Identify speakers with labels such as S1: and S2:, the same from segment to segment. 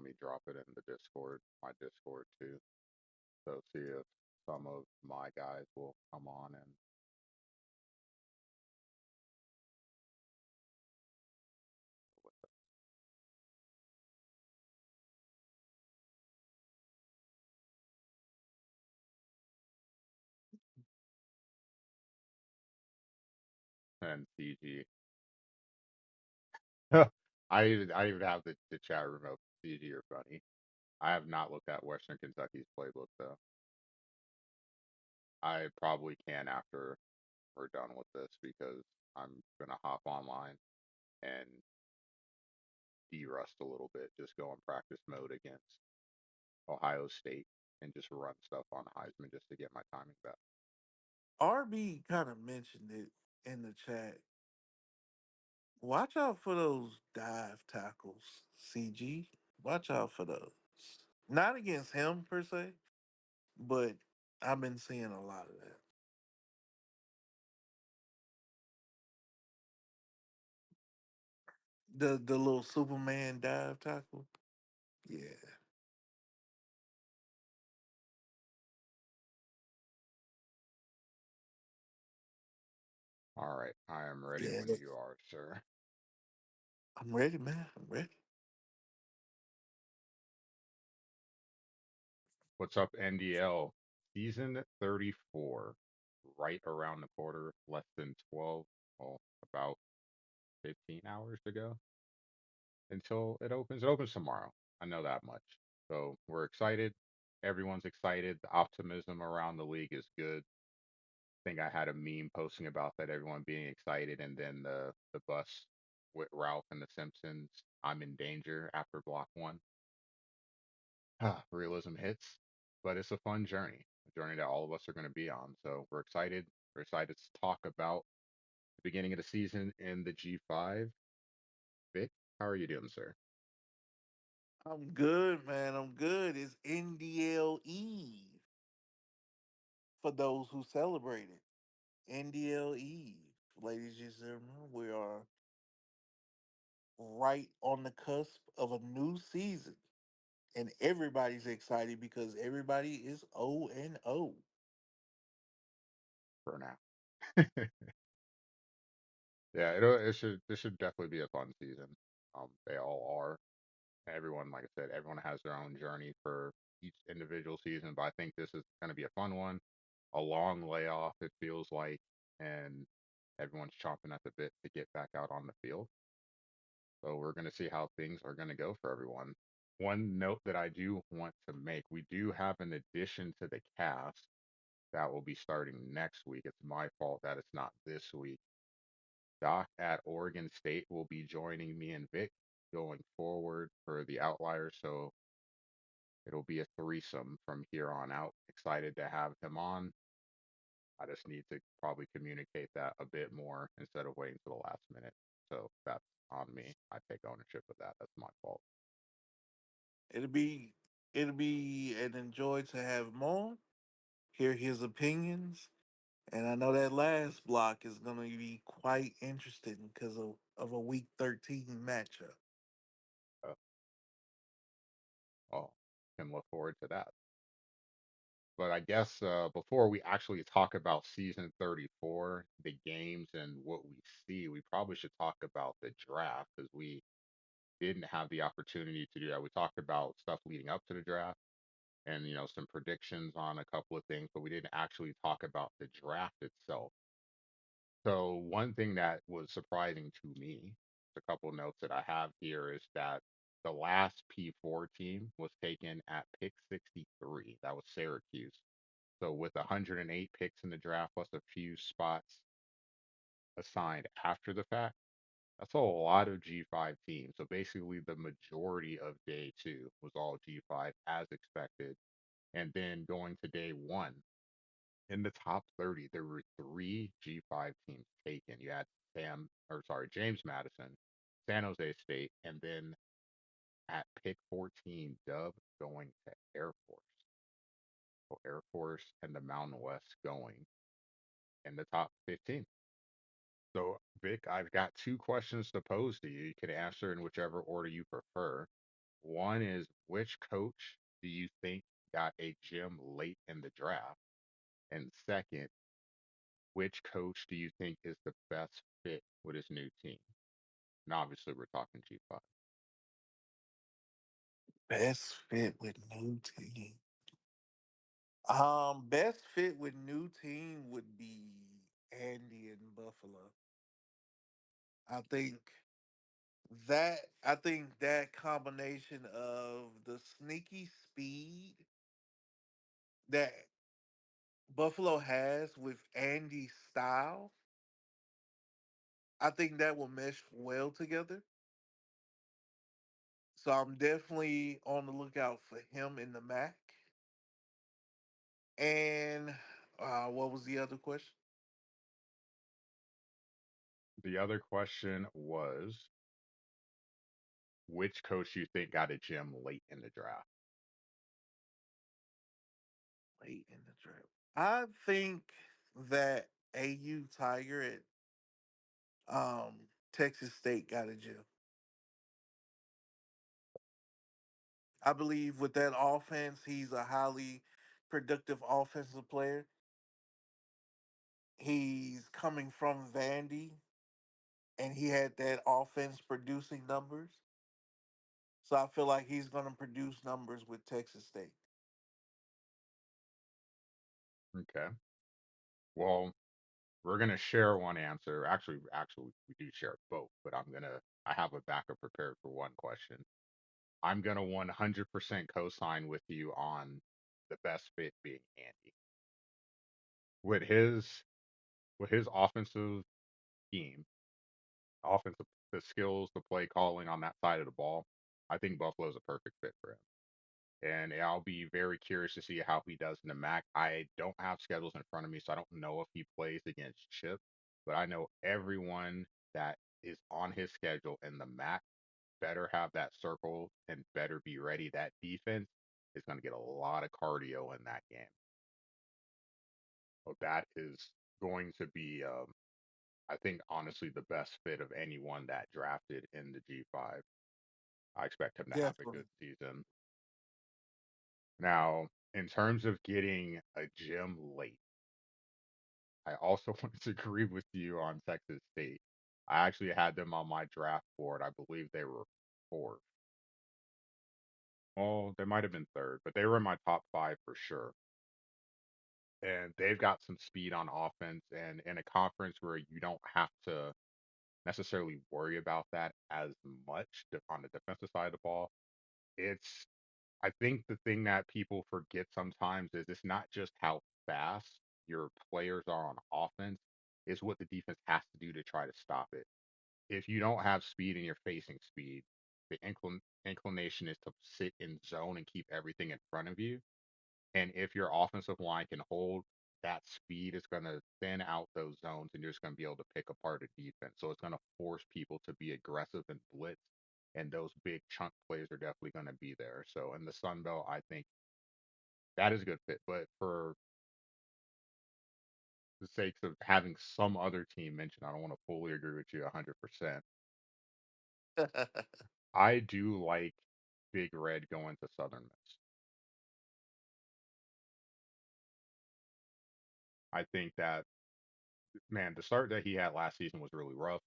S1: me drop it in the Discord, my Discord too. So see if some of my guys will come on and CG. I even have the chat room open. CG are funny. I have not looked at Western Kentucky's playbook though. I probably can after we're done with this because I'm gonna hop online and de-rust a little bit, just go in practice mode against Ohio State and just run stuff on Heisman just to get my timing back.
S2: RB kind of mentioned it in the chat. Watch out for those dive tackles, CG. Watch out for those. Not against him per se, but I've been seeing a lot of that. The little Superman dive tackle. Yeah.
S1: All right, I am ready
S2: Yeah.
S1: when you are, sir.
S2: I'm ready, man. I'm ready.
S1: What's up, NDL? Season 34, right around the corner, less than 12, well, about 15 hours to go until it opens. It opens tomorrow. I know that much. So we're excited. Everyone's excited. The optimism around the league is good. I think I had a meme posting about that, everyone being excited, and then the bus with Ralph and the Simpsons. I'm in danger after block one. Realism hits, but it's a fun journey, a journey that all of us are going to be on. So we're excited. We're excited to talk about the beginning of the season in the G5. Vic, how are you doing, sir?
S2: I'm good, man. I'm good. It's NDL Eve for those who celebrate it. NDL Eve. Ladies and gentlemen, we are right on the cusp of a new season. And everybody's excited because everybody is O and O.
S1: For now. Yeah, it should definitely be a fun season. They all are. Everyone, like I said, everyone has their own journey for each individual season, but I think this is going to be a fun one. A long layoff, it feels like, and everyone's chomping at the bit to get back out on the field. So we're going to see how things are going to go for everyone. One note that I do want to make, we do have an addition to the cast that will be starting next week. It's my fault that it's not this week. Doc at Oregon State will be joining me and Vic going forward for the Outliers. So it'll be a threesome from here on out. Excited to have him on. I just need to probably communicate that a bit more instead of waiting to the last minute. So that's on me. I take ownership of that. That's my fault.
S2: It'll be it'll be an enjoy to have him on, hear his opinions, and I know that last block is going to be quite interesting because of a Week 13 matchup.
S1: Uh, well, can look forward to that. But I guess before we actually talk about season 34, the games and what we see, we probably should talk about the draft because we didn't have the opportunity to do that. We talked about stuff leading up to the draft and some predictions on a couple of things, but we didn't actually talk about the draft itself. So one thing that was surprising to me, a couple of notes that I have here is that the last P4 team was taken at pick 63. That was Syracuse. So with 108 picks in the draft plus a few spots assigned after the fact, that's a lot of G5 teams. So basically, the majority of day two was all G5 as expected. And then going to day one, in the top 30, there were three G5 teams taken. You had James Madison, San Jose State, and then at pick 14, Dub going to Air Force. So Air Force and the Mountain West going in the top 15. So, Vic, I've got two questions to pose to you. You can answer in whichever order you prefer. One is, which coach do you think got a gem late in the draft? And second, which coach do you think is the best fit with his new team? And obviously, we're talking G5.
S2: Best fit with new team. Best fit with new team would be Andy in Buffalo. I think that combination of the sneaky speed that Buffalo has with Andy's style, I think that will mesh well together. So I'm definitely on the lookout for him in the Mac. And what was the other question?
S1: The other question was, which coach do you think got a gem late in the draft?
S2: Late in the draft. I think that AU Tiger at Texas State got a gem. I believe with that offense, he's a highly productive offensive player. He's coming from Vandy, and he had that offense producing numbers. So I feel like he's going to produce numbers with Texas State.
S1: Okay. Well, we're gonna share one answer. Actually, we do share both, but I have a backup prepared for one question. I'm gonna 100% co-sign with you on the best fit being Andy. With his offensive scheme, offensive the skills, the play calling on that side of the ball, I think Buffalo's a perfect fit for him. And I'll be very curious to see how he does in the MAC. I don't have schedules in front of me, so I don't know if he plays against Chip, but I know everyone that is on his schedule in the MAC better have that circle and better be ready. That defense is going to get a lot of cardio in that game. So that is going to be, I think, honestly, the best fit of anyone that drafted in the G5. I expect him to have a good
S2: Definitely.
S1: season. Now, in terms of getting a gem late, I also wanted to agree with you on Texas State. I actually had them on my draft board. I believe they were fourth. Well, they might have been third, but they were in my top five for sure. And they've got some speed on offense, and in a conference where you don't have to necessarily worry about that as much on the defensive side of the ball. It's I think the thing that people forget sometimes is it's not just how fast your players are on offense, it's what the defense has to do to try to stop it. If you don't have speed and you're facing speed, the inclination is to sit in zone and keep everything in front of you. And if your offensive line can hold that speed, it's going to thin out those zones and you're just going to be able to pick apart a defense. So it's going to force people to be aggressive and blitz. And those big chunk plays are definitely going to be there. So in the Sun Belt, I think that is a good fit. But for the sakes of having some other team mentioned, I don't want to fully agree with you 100%. I do like Big Red going to Southern Miss. I think that, man, the start that he had last season was really rough.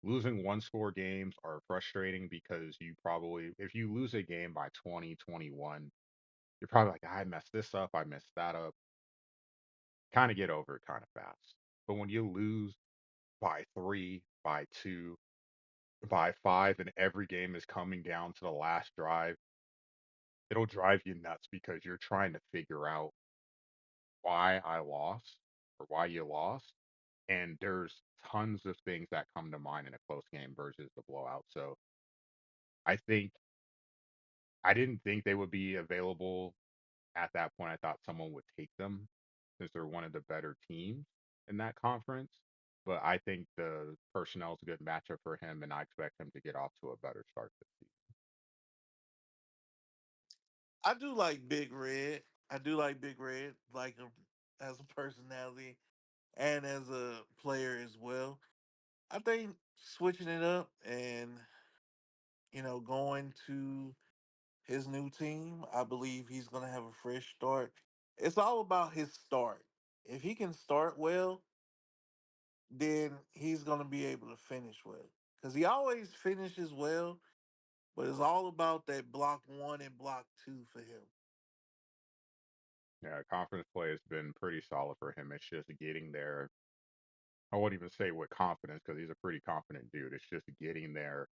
S1: Losing one score games are frustrating because if you lose a game by 20, 21, you're probably like, I messed this up, I messed that up. Kind of get over it kind of fast. But when you lose by three, by two, by five, and every game is coming down to the last drive, it'll drive you nuts because you're trying to figure out why I lost or why you lost. And there's tons of things that come to mind in a close game versus the blowout. So I think I didn't think they would be available at that point. I thought someone would take them since they're one of the better teams in that conference. But I think the personnel is a good matchup for him, and I expect him to get off to a better start this season.
S2: I do like Big Red. I do like Big Red, like him as a personality and as a player as well. I think switching it up and going to his new team. I believe he's going to have a fresh start. It's all about his start. If he can start well, then he's going to be able to finish well. Because he always finishes well, but it's all about that block one and block two for him.
S1: Yeah, conference play has been pretty solid for him. It's just getting there. I won't even say with confidence because he's a pretty confident dude. It's just getting there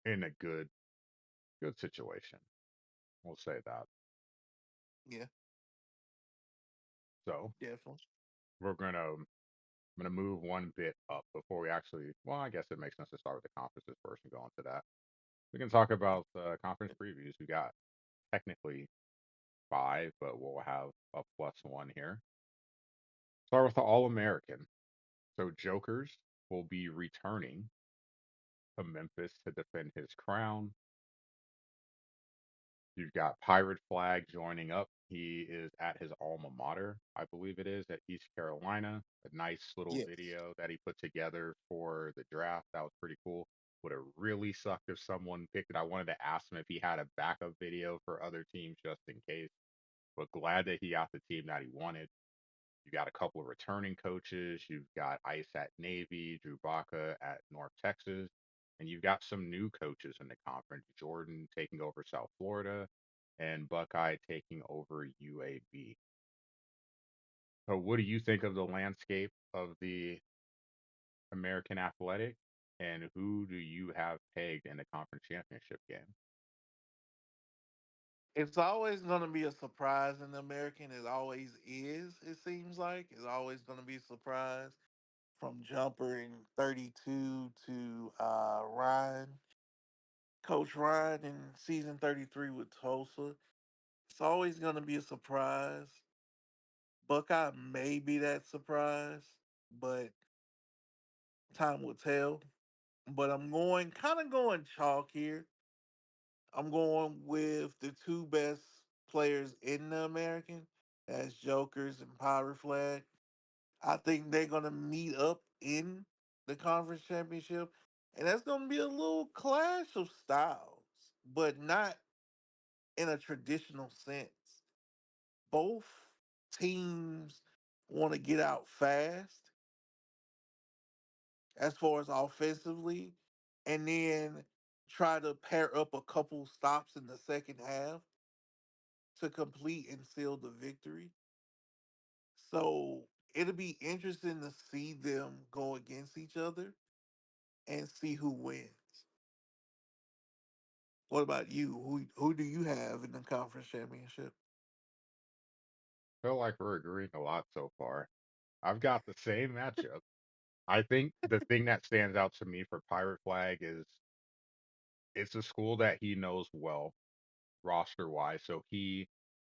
S1: in a good situation. We'll say that.
S2: Yeah,
S1: So
S2: definitely.
S1: we're gonna move one bit up before we actually. Well, I guess it makes sense to start with the conferences first and go into that. We can talk about conference previews. We got technically five, but we'll have a plus one here. Start with the All American. So Jokers will be returning to Memphis to defend his crown. You've got Pirate Flag joining up. He is at his alma mater, I believe it is, at East Carolina. A nice little
S2: Yes.
S1: video that he put together for the draft. That was pretty cool. Would have really sucked if someone picked it. I wanted to ask him if he had a backup video for other teams just in case. But glad that he got the team that he wanted. You got a couple of returning coaches. You've got Ice at Navy, Drew Baca at North Texas, and you've got some new coaches in the conference. Jordan taking over South Florida, and Buckeye taking over UAB. So, what do you think of the landscape of the American Athletic, and who do you have pegged in the conference championship game?
S2: It's always going to be a surprise in the American. It always is, it seems like. It's always going to be a surprise from Jumper in 32 to Ryan, Coach Ryan in season 33 with Tulsa. It's always going to be a surprise. Buckeye may be that surprise, but time will tell. But I'm going, kind of going chalk here. I'm going with the two best players in the American. That's Jokers and Pirate Flag. I think they're gonna meet up in the conference championship, and that's gonna be a little clash of styles, but not in a traditional sense. Both teams want to get out fast as far as offensively, and then try to pair up a couple stops in the second half to complete and seal the victory. So it'll be interesting to see them go against each other and see who wins. What about you? Who do you have in the conference championship?
S1: Feel like we're agreeing a lot so far. I've got the same matchup. I think the thing that stands out to me for Pirate Flag is it's a school that he knows well roster wise. So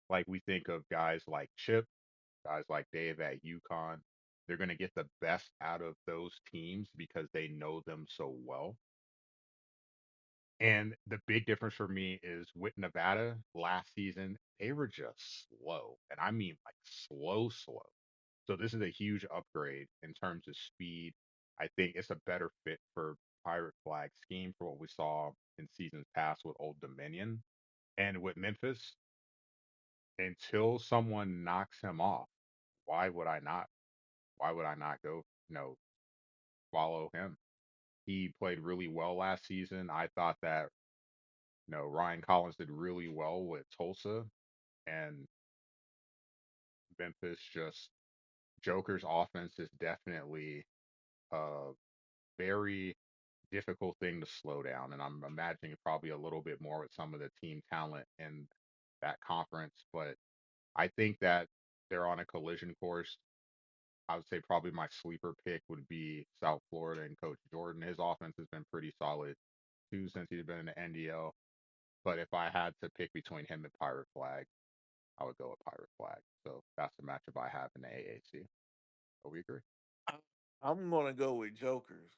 S1: like we think of guys like Chip, guys like Dave at UConn, they're going to get the best out of those teams because they know them so well. And the big difference for me is with Nevada last season, they were just slow. And I mean like slow, slow. So this is a huge upgrade in terms of speed. I think it's a better fit for Pirate Flag scheme for what we saw in seasons past with Old Dominion. And with Memphis, until someone knocks him off, why would I not? Why would I not go, follow him? He played really well last season. I thought that, Ryan Collins did really well with Tulsa and Memphis just Joker's offense is definitely a very difficult thing to slow down. And I'm imagining probably a little bit more with some of the team talent in that conference. But I think that they're on a collision course. I would say probably my sleeper pick would be South Florida and Coach Jordan. His offense has been pretty solid too since he's been in the NDL. But if I had to pick between him and Pirate Flag, I would go with Pirate Flag. So that's the matchup I have in the AAC. Oh, we agree.
S2: I- I'm gonna go with Jokers.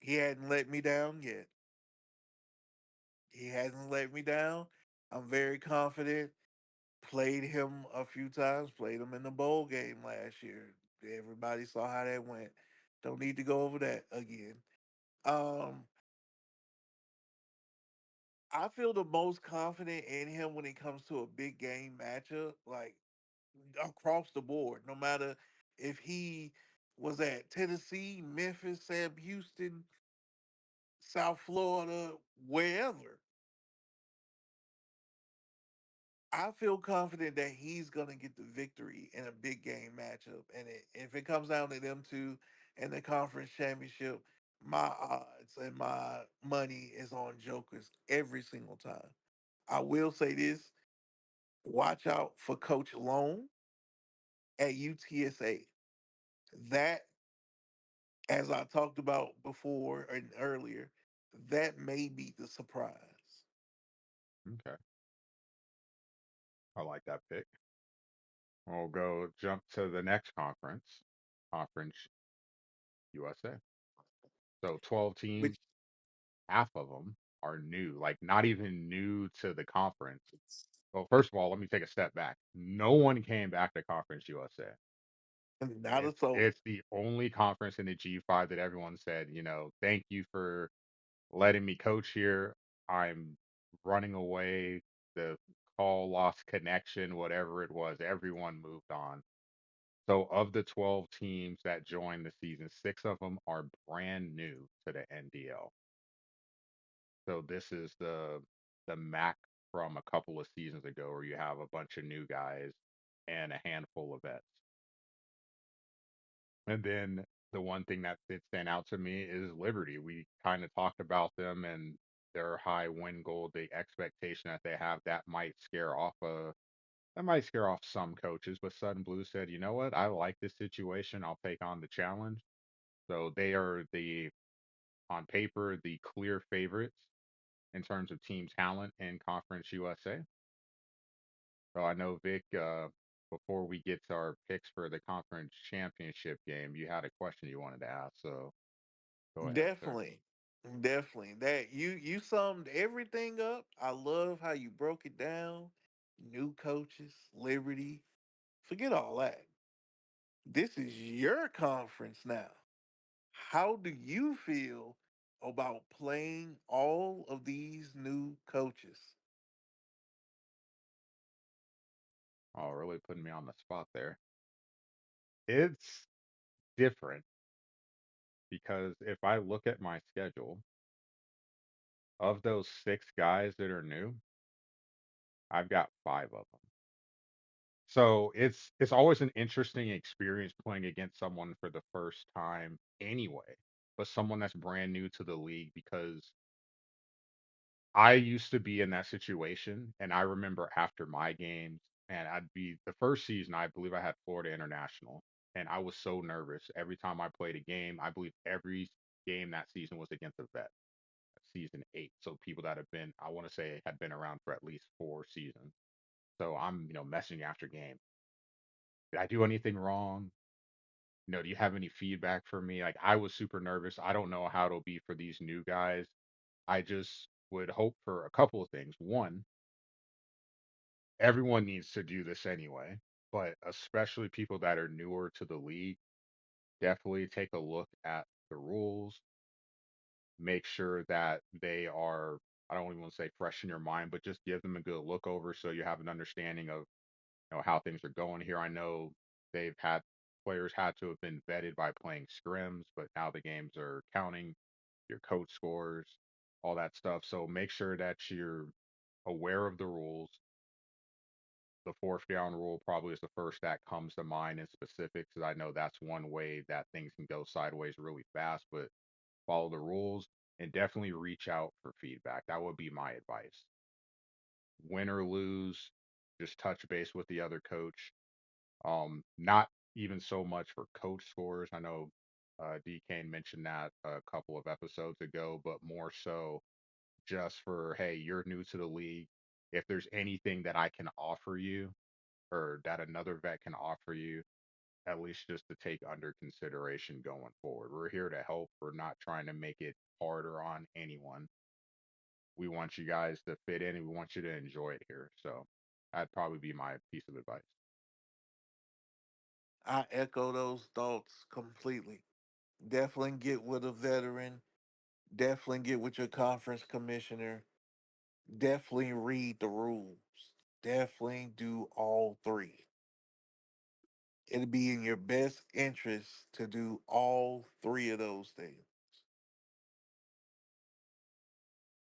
S2: He hadn't let me down yet. He hasn't let me down. I'm very confident. Played him a few times. Played him in the bowl game last year. Everybody saw how that went. Don't need to go over that again. Um, I feel the most confident in him when it comes to a big game matchup, like across the board. No matter if he was at Tennessee, Memphis, Sam Houston, South Florida, wherever. I feel confident that he's gonna get the victory in a big game matchup, and if it comes down to them two in the conference championship, my odds and my money is on Jokers every single time. I will say this: watch out for Coach Lone at UTSA. That, as I talked about before and earlier, that may be the surprise.
S1: Okay, I like that pick. We'll go jump to the next conference, Conference USA. So 12
S2: Which
S1: teams, half of them are new, like not even new to the conference. Well, first of all, let me take a step back. No one came back to Conference USA.
S2: not a
S1: It's
S2: soul.
S1: the only conference in the G5 that everyone said, thank you for letting me coach here. I'm running away. The call lost connection, whatever it was, everyone moved on. So of the 12 teams that joined the season, six of them are brand new to the NDL. So this is the MAC from a couple of seasons ago where you have a bunch of new guys and a handful of vets. And then the one thing that did stand out to me is Liberty. We kind of talked about them and their high win goal, the expectation that they have that might scare off some coaches, but Sutton Blue said, you know what? I like this situation. I'll take on the challenge. So they are on paper, the clear favorites in terms of team talent in Conference USA. So I know Vic, before we get to our picks for the conference championship game, you had a question you wanted to ask. So go ahead, sir.
S2: Definitely. Definitely. That you summed everything up. I love how you broke it down. New coaches, Liberty. Forget all that. This is your conference now. How do you feel about playing all of these new coaches?
S1: Oh, really putting me on the spot there. It's different because if I look at my schedule, of those six guys that are new, I've got five of them. So it's always an interesting experience playing against someone for the first time anyway, but someone that's brand new to the league because I used to be in that situation, and I remember after my games, and I'd be the first season, I believe I had Florida International, and I was so nervous every time I played a game. I believe every game that season was against a vet, season eight. So people that have been, I want to say, had been around for at least four seasons. So I'm, messaging after game. Did I do anything wrong? Do you have any feedback for me? Like I was super nervous. I don't know how it'll be for these new guys. I just would hope for a couple of things. One, everyone needs to do this anyway, but especially people that are newer to the league, definitely take a look at the rules, make sure that they are, I don't even want to say fresh in your mind, but just give them a good look over so you have an understanding of, how things are going here. I know they've had players had to have been vetted by playing scrims, but now the games are counting your coach scores, all that stuff. So make sure that you're aware of the rules. The fourth down rule probably is the first that comes to mind in specifics, because I know that's one way that things can go sideways really fast. But follow the rules and definitely reach out for feedback. That would be my advice. Win or lose, just touch base with the other coach. Not even so much for coach scores. I know D Kane mentioned that a couple of episodes ago, but more so just for, hey, you're new to the league. If there's anything that I can offer you or that another vet can offer you, at least just to take under consideration going forward. We're here to help. We're not trying to make it harder on anyone. We want you guys to fit in and we want you to enjoy it here. So that'd probably be my piece of advice.
S2: I echo those thoughts completely. Definitely get with a veteran. Definitely get with your conference commissioner. Definitely read the rules. Definitely do all three. It'd be in your best interest to do all three of those things.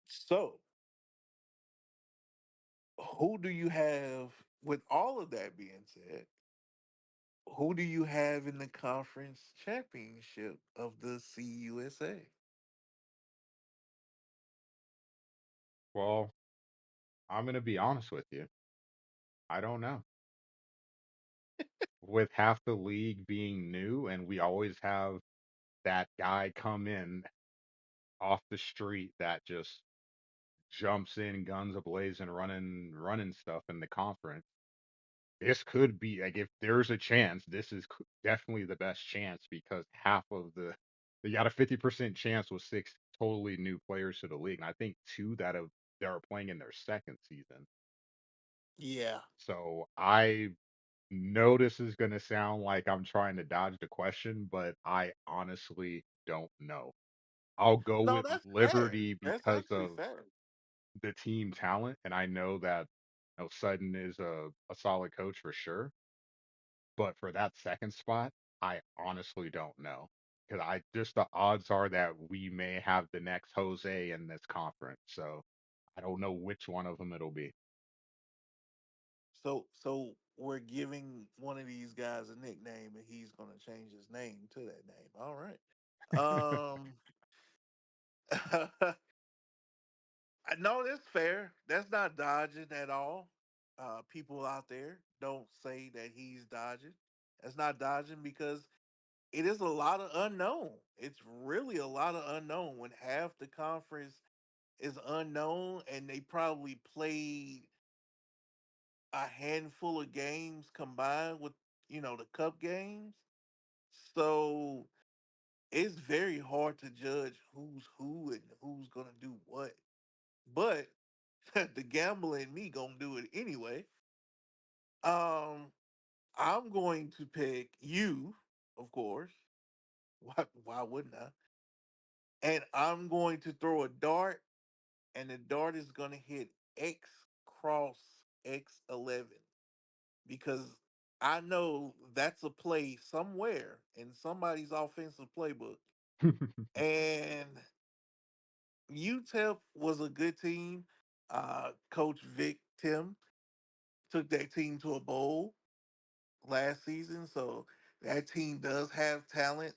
S2: So, who do you have, with all of that being said, who do you have in the conference championship of the CUSA?
S1: Well, I'm gonna be honest with you. I don't know. With half the league being new, and we always have that guy come in off the street that just jumps in guns ablazing, running stuff in the conference. This could be like if there's a chance, this is definitely the best chance because half of the they got a 50% chance with six totally new players to the league, and I think two that are playing in their second season.
S2: Yeah.
S1: So I know this is going to sound like I'm trying to dodge the question, but I honestly don't know. I'll go
S2: No,
S1: with
S2: that's fair.
S1: Liberty
S2: That's
S1: because
S2: actually
S1: of
S2: fair.
S1: the team talent, and I know that Sutton is a solid coach for sure. But for that second spot, I honestly don't know because I just the odds are that we may have the next Jose in this conference. So I don't know which one of them it'll be.
S2: So we're giving one of these guys a nickname, and he's going to change his name to that name. All right. Um, no, that's fair. That's not dodging at all. People out there don't say that he's dodging. That's not dodging because it is a lot of unknown. It's really a lot of unknown when half the conference is unknown and they probably played a handful of games combined with, the cup games. So it's very hard to judge who's who and who's gonna do what. But the gambler in me gonna do it anyway. Um, I'm going to pick you, of course. Why wouldn't I? And I'm going to throw a dart, and the dart is gonna hit X cross X11 because I know that's a play somewhere in somebody's offensive playbook. And UTEP was a good team. Coach Vic Tim took that team to a bowl last season, so that team does have talent.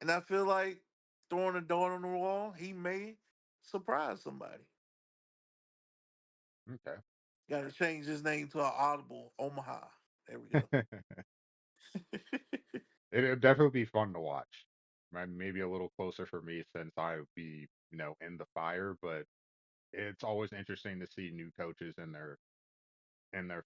S2: And I feel like throwing a dart on the wall, he may surprise somebody.
S1: Okay.
S2: Got to change his name to an Audible Omaha. There we go.
S1: It'll definitely be fun to watch. Maybe a little closer for me since I would be, in the fire, but it's always interesting to see new coaches in their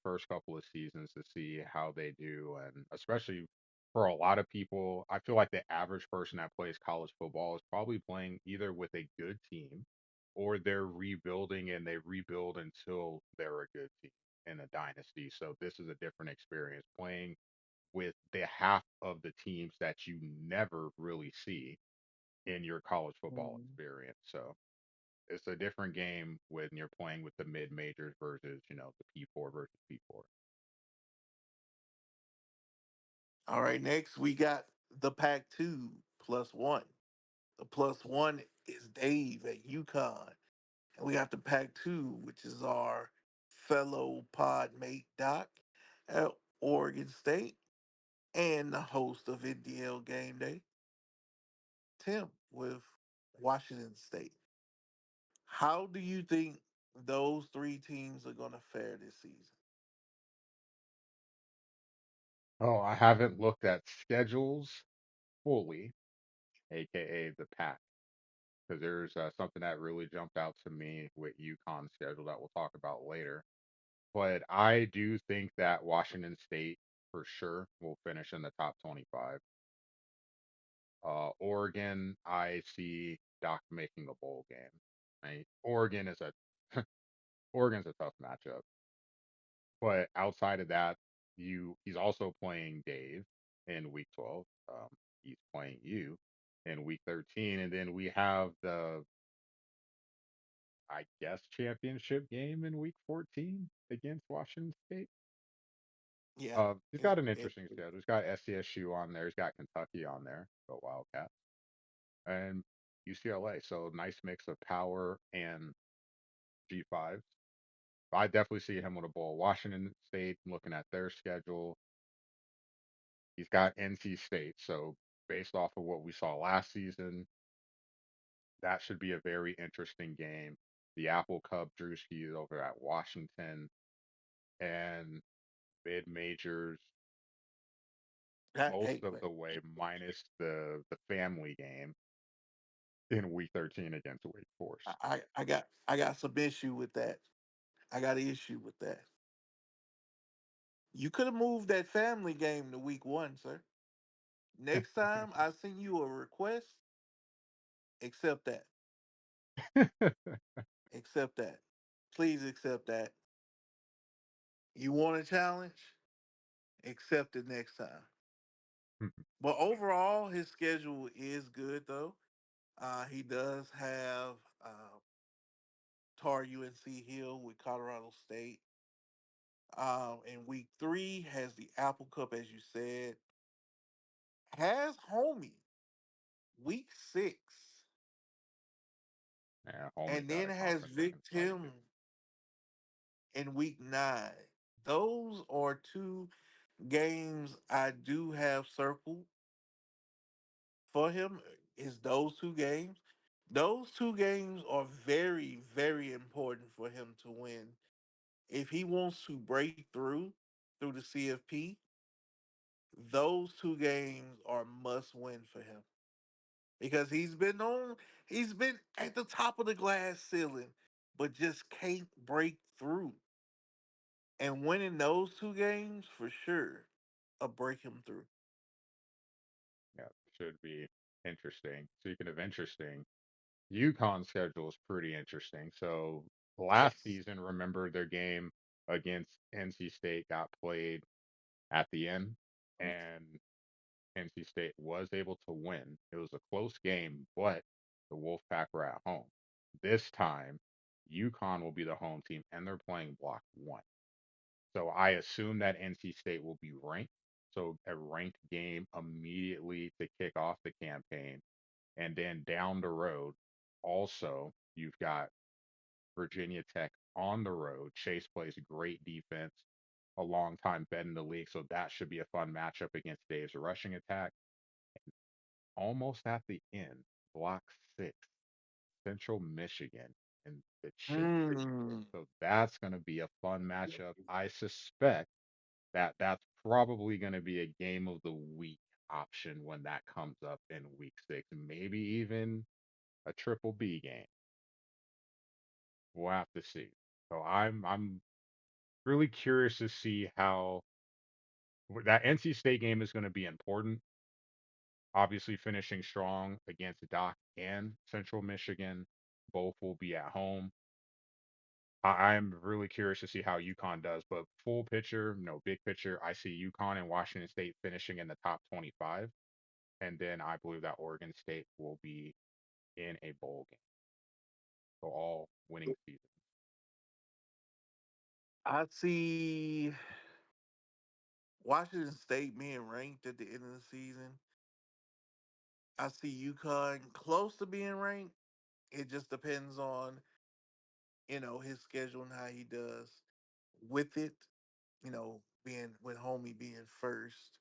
S1: first couple of seasons to see how they do. And especially for a lot of people, I feel like the average person that plays college football is probably playing either with a good team or they're rebuilding and they rebuild until they're a good team in a dynasty. So this is a different experience playing with the half of the teams that you never really see in your college football
S2: Mhm.
S1: experience. So it's a different game when you're playing with the mid majors versus, the P4 versus P4.
S2: All right, next we got the Pac 2 plus one. The plus one is Dave at UConn. And we got the Pac 2, which is our fellow pod mate Doc at Oregon State and the host of NDL Game Day, Tim, with Washington State. How do you think those three teams are going to fare this season?
S1: Oh, I haven't looked at schedules fully, aka the pack, because there's something that really jumped out to me with UConn's schedule that we'll talk about later. But I do think that Washington State for sure will finish in the top 25. Oregon, I see Doc making a bowl game. Right? Oregon's a tough matchup. But outside of that, he's also playing Dave in week 12. He's playing you in week 13, and then we have I guess, championship game in Week 14 against Washington State.
S2: Yeah,
S1: He's
S2: it's
S1: got an
S2: it,
S1: interesting schedule. He's got SCSU on there. He's got Kentucky on there, the Wildcats, and UCLA. So nice mix of power and G5s. I definitely see him with a bowl. Washington State, looking at their schedule, he's got NC State. So based off of what we saw last season, that should be a very interesting game. The Apple Cup Drewski over at Washington and mid majors most
S2: hey,
S1: of
S2: but
S1: the way, minus the family game in Week 13 against Wake Forest.
S2: I got some issue with that. I got an issue with that. You could have moved that family game to week one, sir. Next time I send you a request, accept that. Accept that. Please accept that. You want a challenge? Accept it next time. But overall, his schedule is good though. He does have Tar UNC Hill with Colorado State. In week three has the Apple Cup, as you said. Has homie week six,
S1: Yeah, homie
S2: and
S1: got
S2: then
S1: a
S2: has
S1: conference
S2: Vic
S1: against Michigan.
S2: Tim in week nine. Those are two games I do have circled for him. Is those two games? Those two games are very, very important for him to win. If he wants to break through the CFP, those two games are must win for him because he's been at the top of the glass ceiling, but just can't break through. And winning those two games for sure, break him through.
S1: Yeah, should be interesting. Speaking of interesting, UConn's schedule is pretty interesting. So last
S2: Yes.
S1: season, remember their game against NC State got played at the end, and NC State was able to win. It was a close game, but the Wolfpack were at home. This time, UConn will be the home team, and they're playing Block 1. So I assume that NC State will be ranked. So a ranked game immediately to kick off the campaign. And then down the road, also, you've got Virginia Tech on the road. Chase plays great defense, a long time bet in the league. So that should be a fun matchup against Dave's rushing attack. Almost at the end, Block 6, Central Michigan in the Chip.
S2: Mm.
S1: So that's going to be a fun matchup. I suspect that that's probably going to be a game of the week option when that comes up in week 6, maybe even a triple B game. We'll have to see. So I'm really curious to see how that NC State game is going to be important. Obviously, finishing strong against Doc and Central Michigan, both will be at home. I'm really curious to see how UConn does, but full picture, big picture, I see UConn and Washington State finishing in the top 25. And then I believe that Oregon State will be in a bowl game. So all winning seasons.
S2: I see Washington State being ranked at the end of the season. I see UConn close to being ranked. It just depends on, his schedule and how he does with it, being with homie being first.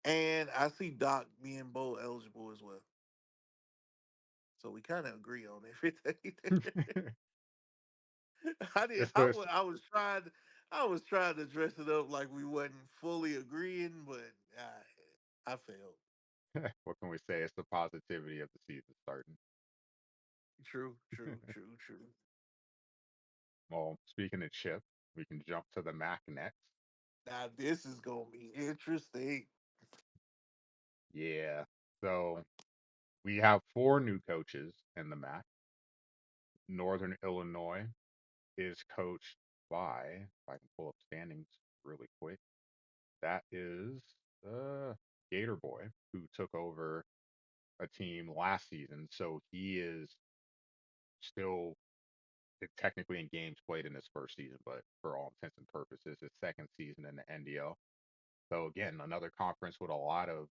S2: And I see Doc being bowl eligible as well. So we kind of agree on everything. I did.
S1: It's the it's-
S2: I was trying to dress it up like we wasn't fully agreeing, but I failed.
S1: what can we say? It's the positivity of the season starting.
S2: True, true, true, true.
S1: Well, speaking of Chip, we can jump to the MAC next.
S2: Now this is gonna be interesting.
S1: Yeah. So we have four new coaches in the MAC. Northern Illinois is coached by, if I can pull up standings really quick, that is Gator Boy, who took over a team last season. So he is still technically in games played in his first season, but for all intents and purposes, his second season in the NDL. So again, another conference with a lot of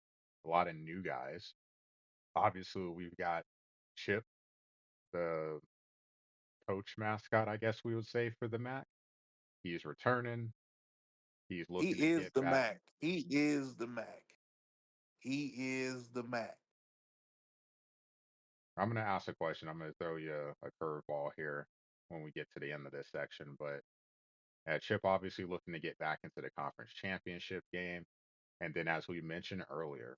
S1: new guys. Obviously, we've got Chip, the coach mascot, I guess we would say for the MAC. He's returning. He's
S2: He
S1: looking to
S2: is
S1: get
S2: the
S1: back.
S2: Mac. He is the Mac. He is the Mac.
S1: I'm going to ask a question. I'm going to throw you a curveball here when we get to the end of this section. But Chip obviously looking to get back into the conference championship game. And then, as we mentioned earlier,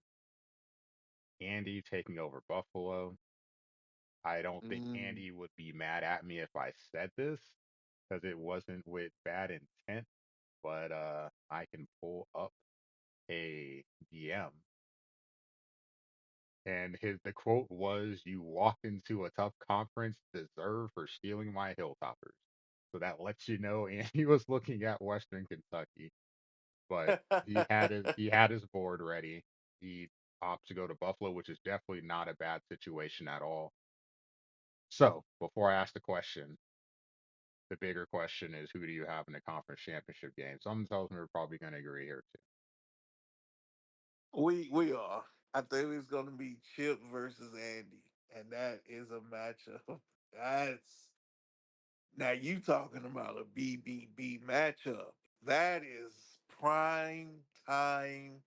S1: Andy taking over Buffalo. I don't think
S2: Mm.
S1: Andy would be mad at me if I said this because it wasn't with bad intent, but I can pull up a DM and his the quote was, "You walked into a tough conference, deserve for stealing my Hilltoppers." So that lets you know, and he was looking at Western Kentucky, but he had his board ready. He opts to go to Buffalo, which is definitely not a bad situation at all. So before I ask the question, the bigger question is, who do you have in the conference championship game? Someone tells me we're probably going to agree here too.
S2: We are. I think it's gonna be Chip versus Andy, and that is a matchup. That's now you talking about a BBB matchup. That is prime time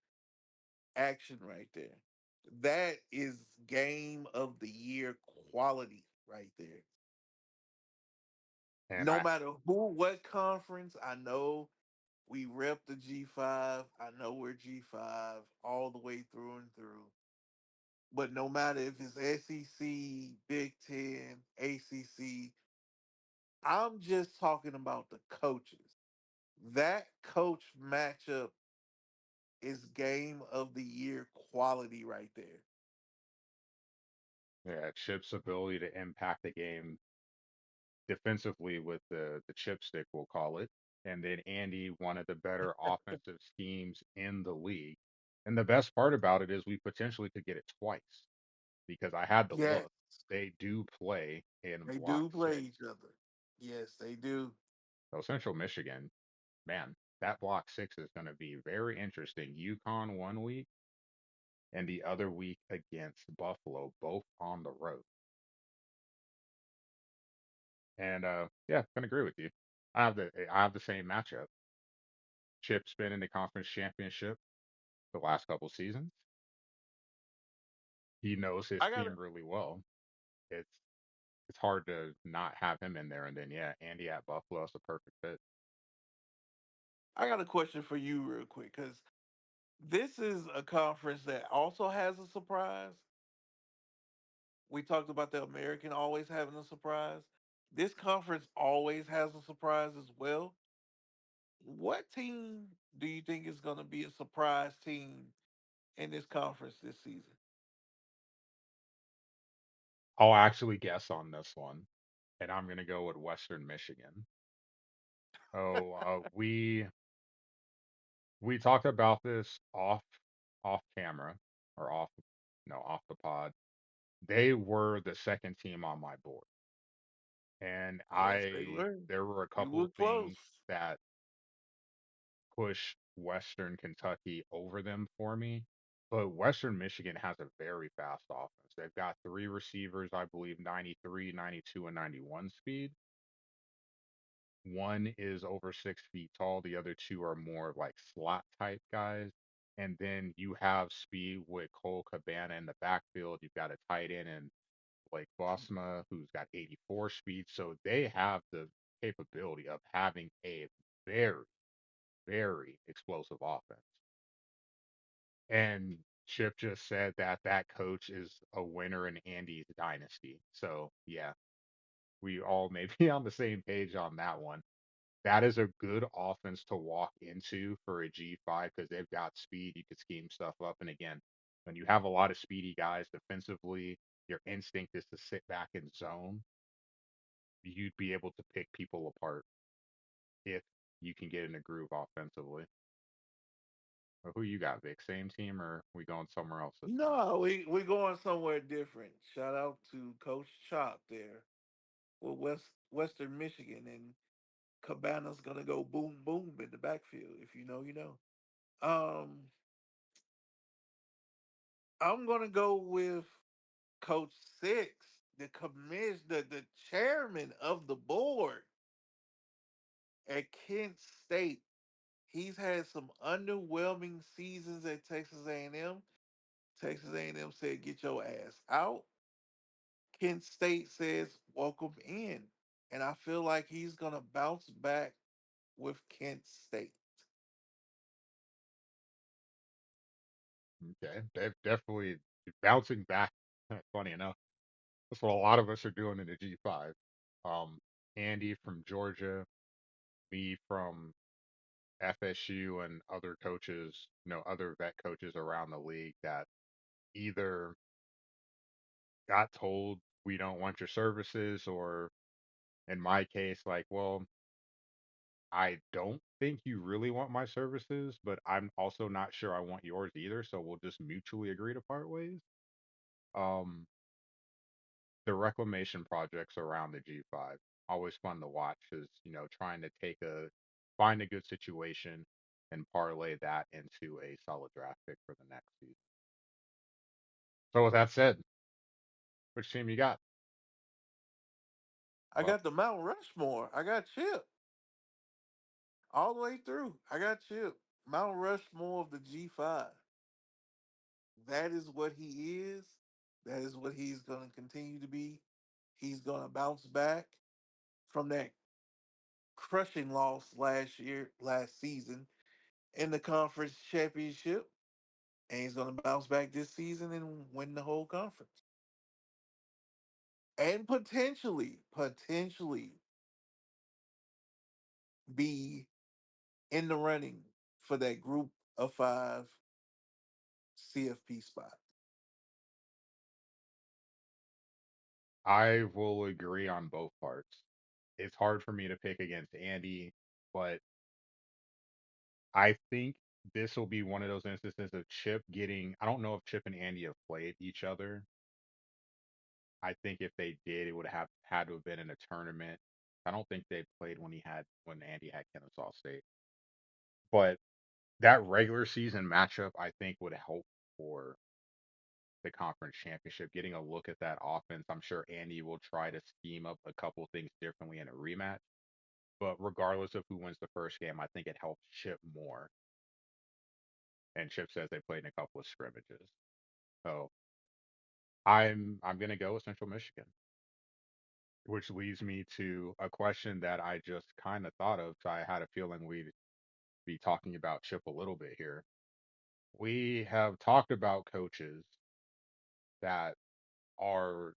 S2: action right there. That is game of the year quality right there.
S1: And
S2: No
S1: I
S2: matter who, what conference, I know we rep the G5. I know we're G5 all the way through and through. But no matter if it's SEC, Big Ten, ACC, I'm just talking about the coaches. That coach matchup is game of the year quality right there.
S1: yeah, Chip's ability to impact the game defensively with the chipstick, we'll call it. And then Andy, one of the better offensive schemes in the league. And the best part about it is we potentially could get it twice because I had to
S2: Yes,
S1: look. They do play in
S2: they
S1: block
S2: do play
S1: six.
S2: each other. Yes, they do.
S1: So Central Michigan, man, that block six is going to be very interesting. UConn one week and the other week against Buffalo, both on the road. And yeah, can agree with you. I have the same matchup. Chip's been in the conference championship the last couple seasons. He knows his
S2: I got
S1: team really well. It's hard to not have him in there. And then yeah, Andy at Buffalo is a perfect fit.
S2: I got a question for you real quick because this is a conference that also has a surprise. We talked about the American always having a surprise. This conference always has a surprise as well. What team do you think is going to be a surprise team in this conference this season?
S1: I'll actually guess on this one, and I'm gonna go with Western Michigan. Oh, we talked about this off camera or off no off the pod. They were the second team on my board, and
S2: Yes, they
S1: I
S2: were.
S1: there were a
S2: You
S1: couple
S2: were close.
S1: things that push Western Kentucky over them for me. But Western Michigan has a very fast offense. They've got three receivers, I believe 93, 92, and 91 speed. One is over 6 feet tall. The other two are more like slot type guys. And then you have speed with Cole Cabana in the backfield. You've got a tight end and Blake Bosma, who's got 84 speed. So they have the capability of having a very, very explosive offense. And Chip just said that that coach is a winner in Andy's dynasty. So yeah, we all may be on the same page on that one. That is a good offense to walk into for a G5 because they've got speed. You could scheme stuff up. And again, when you have a lot of speedy guys defensively, your instinct is to sit back and zone. You'd be able to pick people apart if you can get in a groove offensively. Or who you got, Vic? Same team or we going somewhere else this time?
S2: No, we're going somewhere different. Shout out to Coach Chop there. with Western Michigan, and Cabana's gonna go boom boom in the backfield. If you know, you know. Um, I'm gonna go with Coach Six, the the chairman of the board at Kent State. He's had some underwhelming seasons at Texas A&M. Texas A&M said, "Get your ass out." Kent State says, "Welcome in," and I feel like he's gonna bounce back with Kent State.
S1: Okay, they've definitely bouncing back. Funny enough, that's what a lot of us are doing in the G5. Um, Andy from Georgia, me from FSU, and other coaches, other vet coaches around the league that either got told we don't want your services, or in my case, like, well, I don't think you really want my services, but I'm also not sure I want yours either, so we'll just mutually agree to part ways. Um, the reclamation projects around the G5, always fun to watch, is, trying to find a good situation and parlay that into a solid draft pick for the next season. So with that said, which team you got?
S2: I
S1: Well,
S2: got the Mount Rushmore. I got Chip all the way through. I got Chip. Mount Rushmore of the G5. That is what he is. That is what he's going to continue to be. He's going to bounce back from that crushing loss last season in the conference championship. And he's going to bounce back this season and win the whole conference. And potentially be in the running for that group of five CFP spot.
S1: I will agree on both parts. It's hard for me to pick against Andy, but I think this will be one of those instances of Chip getting. I don't know if Chip and Andy have played each other. I think if they did, it would have had to have been in a tournament. I don't think they played when Andy had Kennesaw State. But that regular season matchup, I think, would help for the conference championship. Getting a look at that offense, I'm sure Andy will try to scheme up a couple things differently in a rematch. But regardless of who wins the first game, I think it helps Chip more. And Chip says they played in a couple of scrimmages. So I'm gonna go with Central Michigan, which leads me to a question that I just kind of thought of. So I had a feeling we'd be talking about Chip a little bit here. We have talked about coaches that are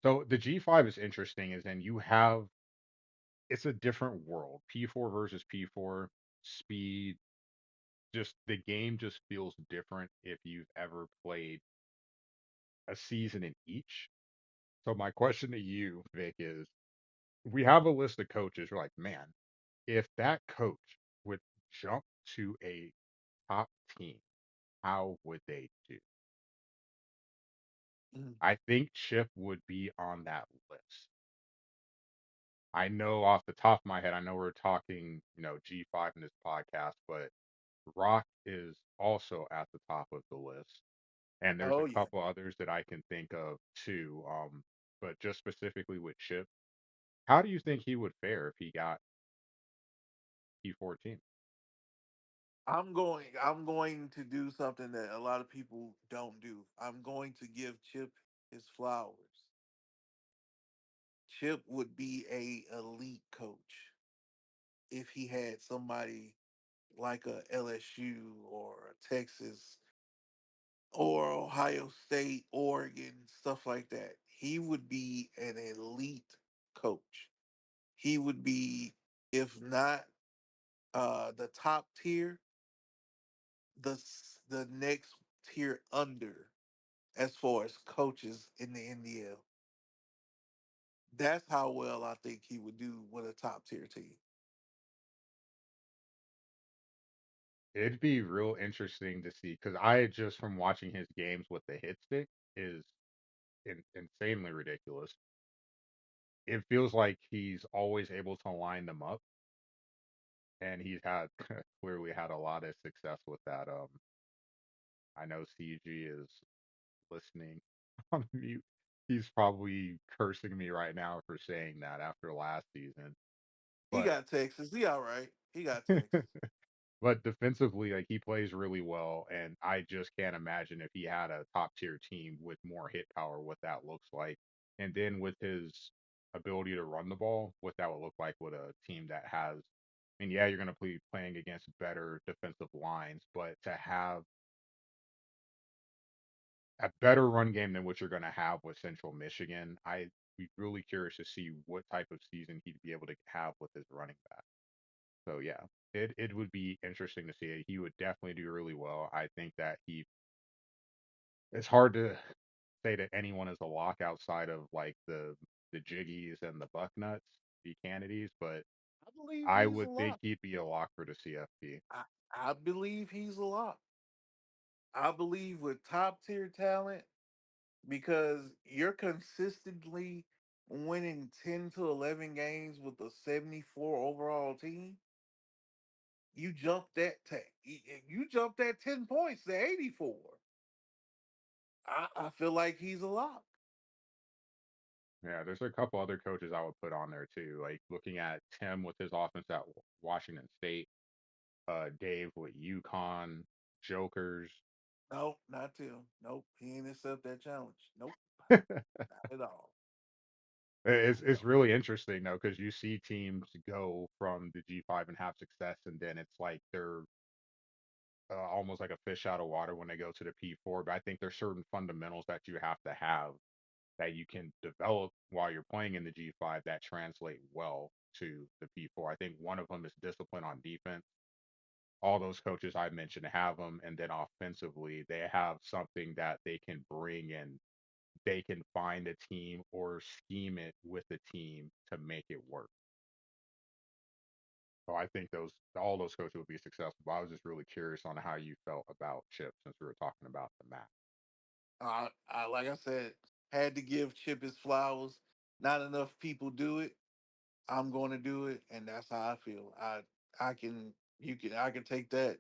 S1: so the G5 is interesting, is then you have it's a different world. P4 versus P4, speed, just the game just feels different if you've ever played a season in each. So my question to you, Vic, is we have a list of coaches. We're like, man, if that coach would jump to a top team, how would they do?
S2: Mm.
S1: I think Chip would be on that list. I know off the top of my head, I know we're talking, G5 in this podcast, but Rock is also at the top of the list. And there's a
S2: Oh yeah.
S1: couple others that I can think of too. But just specifically with Chip, how do you think he would fare if he got P14?
S2: I'm going to do something that a lot of people don't do. I'm going to give Chip his flowers. Chip would be a elite coach if he had somebody like a LSU or a Texas or Ohio State, Oregon, stuff like that. He would be an elite coach. He would be, if not the top tier, the next tier under as far as coaches in the NDL. That's how well I think he would do with a top tier team.
S1: It'd be real interesting to see because I just from watching his games with the hit stick is insanely ridiculous. it feels like he's always able to line them up, and he's had clearly had a lot of success with that. I know CG is listening on mute. He's probably cursing me right now for saying that after last season.
S2: He
S1: But
S2: got Texas. He all right. He got Texas.
S1: but defensively, like he plays really well, and I just can't imagine if he had a top tier team with more hit power, what that looks like. And then with his ability to run the ball, what that would look like with a team that has. And yeah, you're going to be playing against better defensive lines, but to have a better run game than what you're going to have with Central Michigan, I'd be really curious to see what type of season he'd be able to have with his running back. So yeah, it would be interesting to see it. He would definitely do really well. I think that he it's hard to say that anyone is a lock outside of like the Jiggies and the Bucknuts, the Kennedys, but
S2: I believe
S1: I
S2: he's a
S1: would think
S2: lock.
S1: he'd be a lock for the CFP.
S2: I, I believe he's a lock. I believe with top tier talent because you're consistently winning 10 to 11 games with a 74 overall team. You jumped that 10 points to 84. I feel like he's a lock.
S1: Yeah, there's a couple other coaches I would put on there too. Like looking at Tim with his offense at Washington State, Dave with UConn, Jokers.
S2: Nope, not Tim. Nope, he ain't accept that challenge. Nope, not at all.
S1: It's
S2: Not at
S1: it's
S2: all.
S1: really interesting though because you see teams go from the G5 and have success, and then it's like they're almost like a fish out of water when they go to the P4. But I think there's certain fundamentals that you have to have that you can develop while you're playing in the G5 that translate well to the P4. I think one of them is discipline on defense. All those coaches I mentioned have them, and then offensively, they have something that they can bring in. They can find a team or scheme it with the team to make it work. So I think those all those coaches would be successful. But I was just really curious on how you felt about Chip since we were talking about the map.
S2: Like I said, had to give Chip his flowers. Not enough people do it. I'm going to do it, and that's how I feel. I can I can take that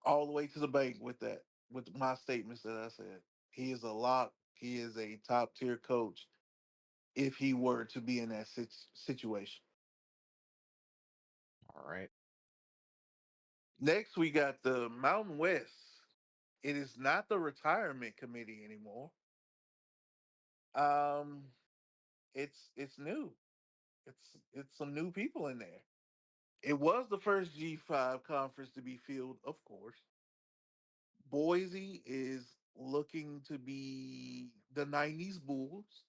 S2: all the way to the bank with that with my statements that I said. He is a lock. He is a top tier coach if he were to be in that situation.
S1: All right.
S2: Next, we got the Mountain West. It is not the retirement committee anymore. Um, it's new. It's some new people in there. It was the first G5 conference to be filled, of course. Boise is looking to be the 90s Bulls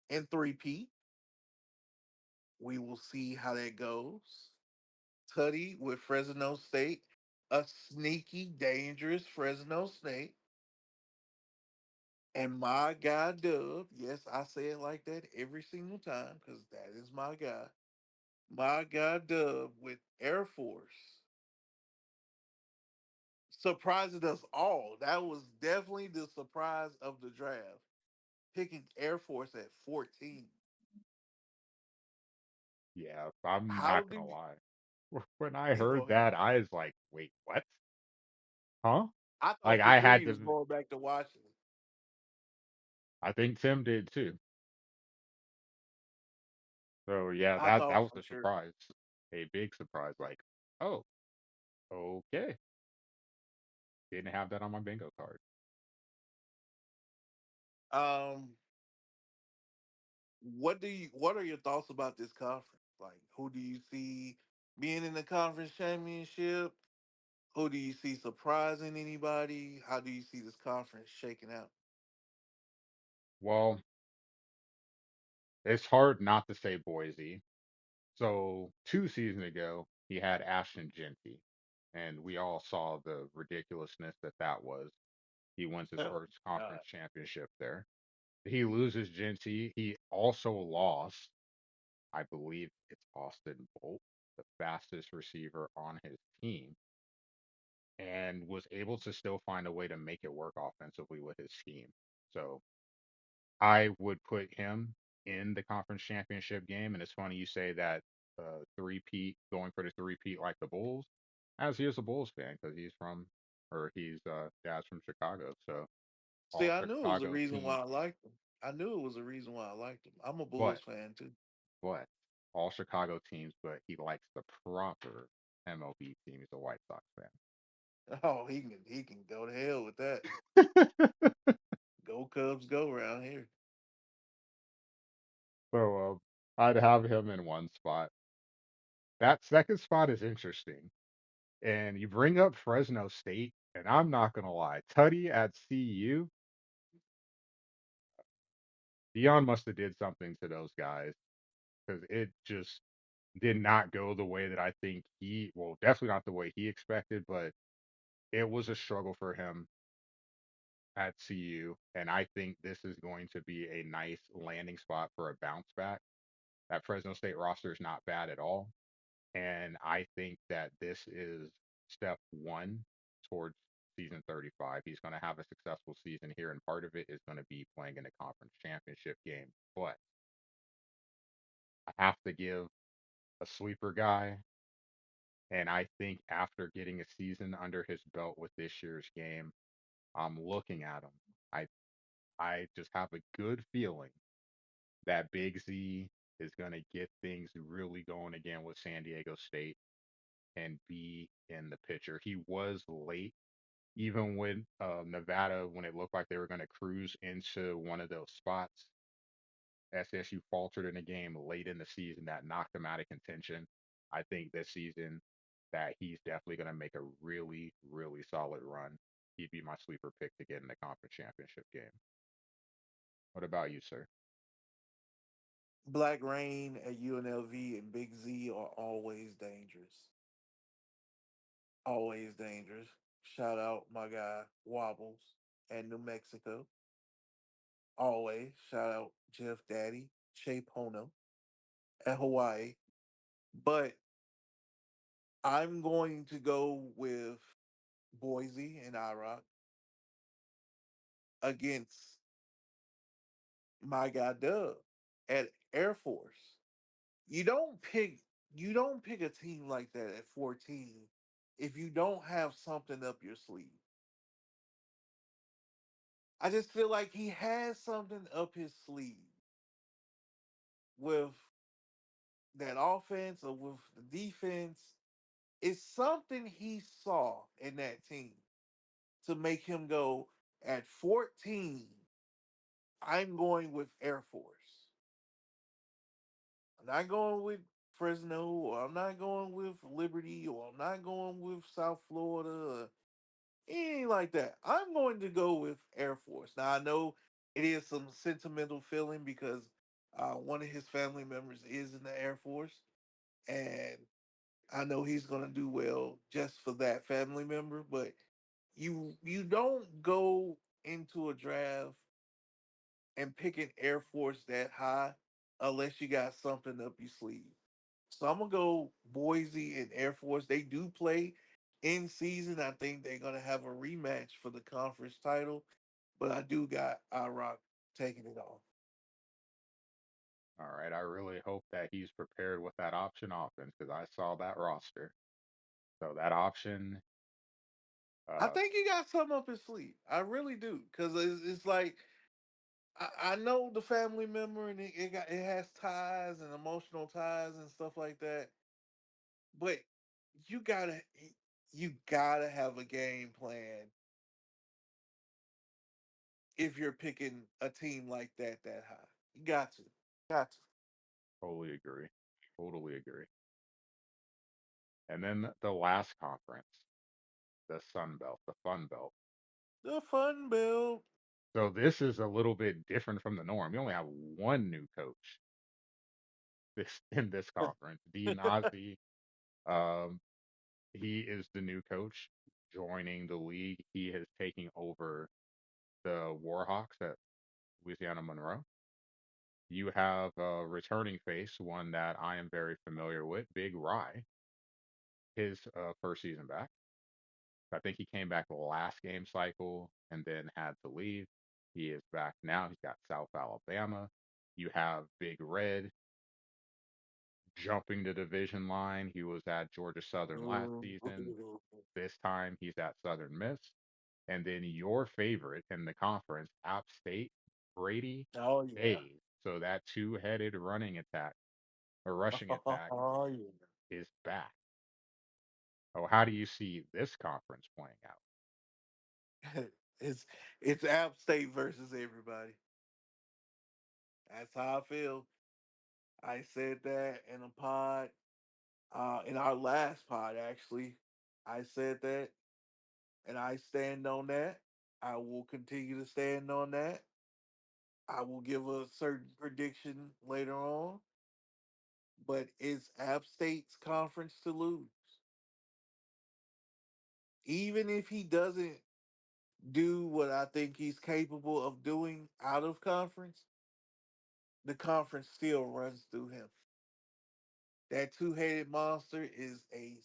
S2: and 3P. We will see how that goes. Tutty with Fresno State, a sneaky, dangerous Fresno State. And my guy Dub, yes, I say it like that every single time because that is my guy. My guy Dub with Air Force surprising us all. That was definitely the surprise of the draft. Picking Air Force at 14.
S1: Yeah, I'm
S2: How
S1: not
S2: do
S1: gonna
S2: you
S1: lie. When I
S2: you go
S1: heard
S2: ahead?
S1: that, I was like, "Wait, what? Huh?"
S2: I thought
S1: Like
S2: for
S1: I
S2: sure
S1: had
S2: he was
S1: to.
S2: going back to Washington.
S1: I think Tim did too. So yeah,
S2: I
S1: that
S2: thought
S1: was
S2: for
S1: a
S2: sure.
S1: surprise, a big surprise. Like, oh, okay, didn't have that on my bingo card.
S2: Um, what are your thoughts about this conference? Like who do you see being in the conference championship? Who do you see surprising anybody? How do you see this conference shaking out?
S1: Well, it's hard not to say Boise. So 2 seasons ago, he had Ashton Genty, and we all saw the ridiculousness that that was. He wins his
S2: Oh
S1: first conference
S2: God.
S1: championship there. He loses Genty. He also lost, I believe it's Austin Bolt, the fastest receiver on his team, and was able to still find a way to make it work offensively with his scheme. So I would put him. in the conference championship game. And it's funny you say that three-peat, going for the three-peat like the Bulls, as he is a Bulls fan because he's dad's from Chicago. So
S2: See,
S1: all
S2: I knew it was a
S1: Chicago
S2: reason why
S1: teams,
S2: I liked him. I knew it was a reason why I liked him. I'm a
S1: but
S2: Bulls fan too.
S1: but all Chicago teams, but he likes the proper MLB team. He's a White Sox
S2: Oh, he can go to hell with that.
S1: fan.
S2: Go Cubs, go around here.
S1: So I'd have him in one spot. That second spot is interesting. And you bring up Fresno State, and I'm not gonna lie, Tutty at CU, Dion must have did something to those guys because it just did not go the way that I think well, definitely not the way he expected, but it was a struggle for him at CU. And I think this is going to be a nice landing spot for a bounce back. That Fresno State roster is not bad at all. And I think that this is step one towards season 35. He's going to have a successful season here, and part of it is going to be playing in a conference championship game. But I have to give a sleeper guy, and I think after getting a season under his belt with this year's game, I'm looking at him. I I just have a good feeling that Big Z is going to get things really going again with San Diego State and be in the picture. He was late even with Nevada, when it looked like they were going to cruise into one of those spots, SSU faltered in a game late in the season that knocked them out of contention. I think this season that he's definitely going to make a really, really solid run. He'd be my sleeper pick to get in the conference championship game. What about you, sir?
S2: Black Rain at UNLV and Big Z are always dangerous. Always dangerous. Shout out my guy Wobbles at New Mexico. Always. Shout out Jeff Daddy, Shea Pono at Hawaii. But I'm going to go with Boise and Iraq against my guy Dub at Air Force. You don't pick you don't pick a team like that at 14 if you don't have something up your sleeve. I just feel like he has something up his sleeve with that offense or with the defense. It's something he saw in that team to make him go at 14. I'm going with Air Force. I'm not going with Fresno, or I'm not going with Liberty, or I'm not going with South Florida, or anything like that. I'm going to go with Air Force. Now I know it is some sentimental feeling because one of his family members is in the Air Force, and I know he's going to do well just for that family member. But you don't go into a draft and pick an Air Force that high unless you got something up your sleeve. So I'm gonna go Boise and Air Force. They do play in season. I think they're gonna have a rematch for the conference title, but I do got Iraq taking it off.
S1: All right, I really hope that he's prepared with that option offense because I saw that roster. So that option,
S2: I
S1: uh,
S2: think he got something up his sleeve. I really do, because it's like I know the family member and it has ties and emotional ties and stuff like that. But you gotta you gotta have a game plan if you're picking a team like that high. You got to.
S1: totally agree. Totally agree. And then the last conference, the Sun Belt, the Fun Belt.
S2: The Fun Belt.
S1: So this is a little bit different from the norm. You only have one new coach this in this conference. D Nazi, um, he is the new coach joining the league. He is taking over the Warhawks at Louisiana Monroe. You have a returning face, one that I am very familiar with, Big Rye, his first season back. I think he came back last game cycle and then had to leave. He is back now. He's got South Alabama. You have Big Red jumping the division line. He was at Georgia Southern last
S2: Ooh.
S1: season. This time he's at Southern Miss. And then your favorite in the conference, App State, Brady
S2: Oh yeah.
S1: Hayes. So that two-headed running attack or rushing attack
S2: Oh yeah.
S1: is back. Oh, how do you see this conference playing out?
S2: it's it's App State versus everybody. That's how I feel. I said that in a pod, in our last pod actually. I said that, and I stand on that. I will continue to stand on that. I will give a certain prediction later on, but it's App State's conference to lose. Even if he doesn't do what I think he's capable of doing out of conference, the conference still runs through him. That two-headed monster is a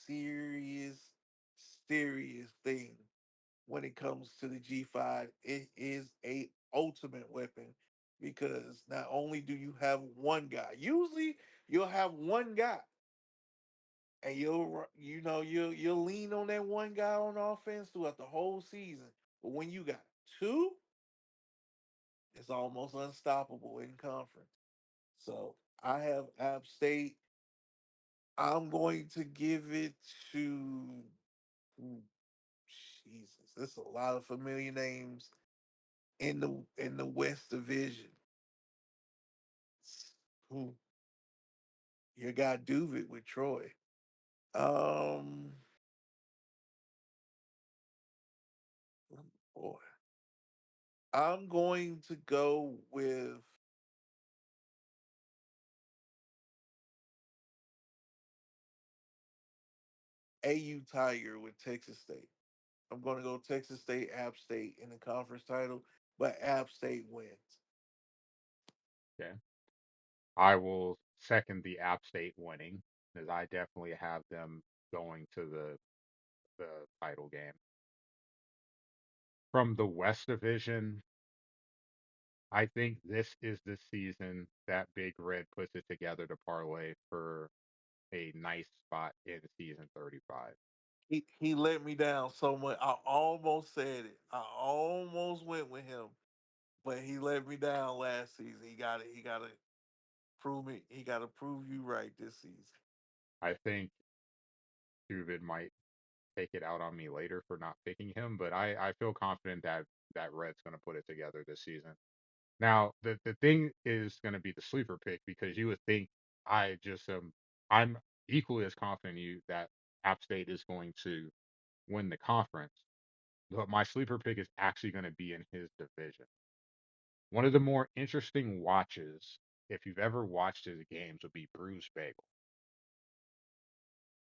S2: serious, serious thing when it comes to the G5. It is a ultimate weapon because not only do you have one guy, usually you'll have one guy and you'll lean on that one guy on offense throughout the whole season. But when you got two, it's almost unstoppable in conference. So I have App State. I'm going to give it to ooh, Jesus. There's a lot of familiar names in the West Division. Ooh, you got Duvitt with Troy. Um, boy, I'm going to go with AU Tiger with Texas State. I'm going to go Texas State, App State in the conference title, but App State wins.
S1: Okay. I will second the App State winning, because I definitely have them going to the title game. From the West Division, I think this is the season that Big Red puts it together to parlay for a nice spot in season 35.
S2: He let me down so much. I almost said it. I almost went with him, but he let me down last season. He got to prove me. He got to prove you right this season.
S1: I think David might take it out on me later for not picking him, but I feel confident that Red's going to put it together this season. Now, the thing is going to be the sleeper pick, because you would think I just I'm equally as confident you that App State is going to win the conference, but my sleeper pick is actually going to be in his division. One of the more interesting watches, if you've ever watched his games, would be Bruce Bagel.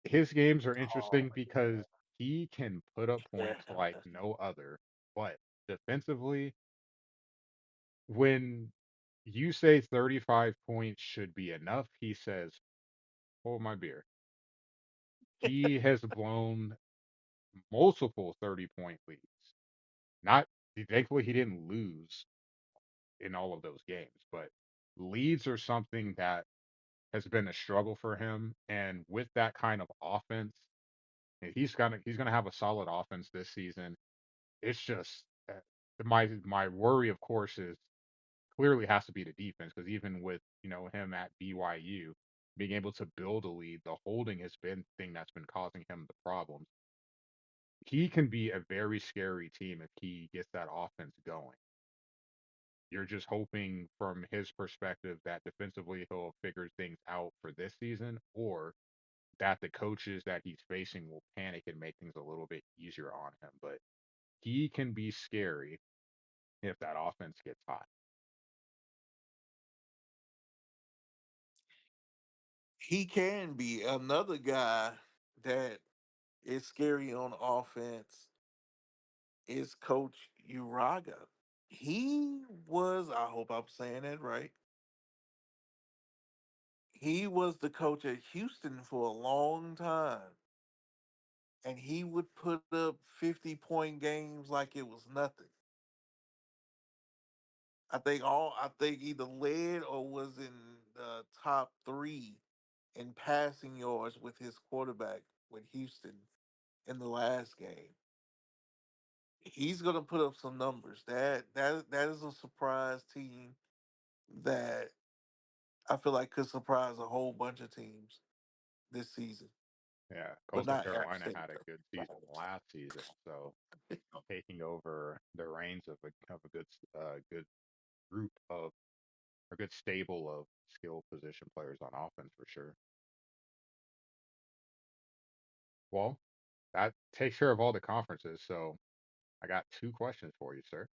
S1: His games are
S2: Oh
S1: interesting because he can put up
S2: yeah.
S1: points like no other, but defensively, when you say 35 points should be enough, he says, hold my beer. He has blown multiple 30-point leads. Not Thankfully he didn't lose in all of those games, but leads are something that has been a struggle for him. And with that kind of offense, and he's gonna have a solid offense this season. It's just my worry, of course, is clearly has to be the defense, because even with him at BYU being able to build a lead, the holding has been the thing that's been causing him the problems. He can be a very scary team if he gets that offense going. You're just hoping from his perspective that defensively he'll figure things out for this season, or that the coaches that he's facing will panic and make things a little bit easier on him. But he can be scary if that offense gets hot.
S2: He can be another guy that is scary on offense. Is Coach Uraga? He was. I hope I'm saying that right. He was the coach at Houston for a long time, and he would put up 50-point games like it was nothing. I think either led or was in the top three in passing yards with his quarterback with Houston in the last game. He's gonna put up some numbers. That is a surprise team that I feel like could surprise a whole bunch of teams this season,
S1: Yeah,
S2: but
S1: Coastal
S2: not App
S1: Carolina
S2: State
S1: had a good season last season, so
S2: though.
S1: taking over the reins of a good group of a good stable of skilled position players on offense for sure. Well, that takes care of all the conferences. So I got two questions for you, sir.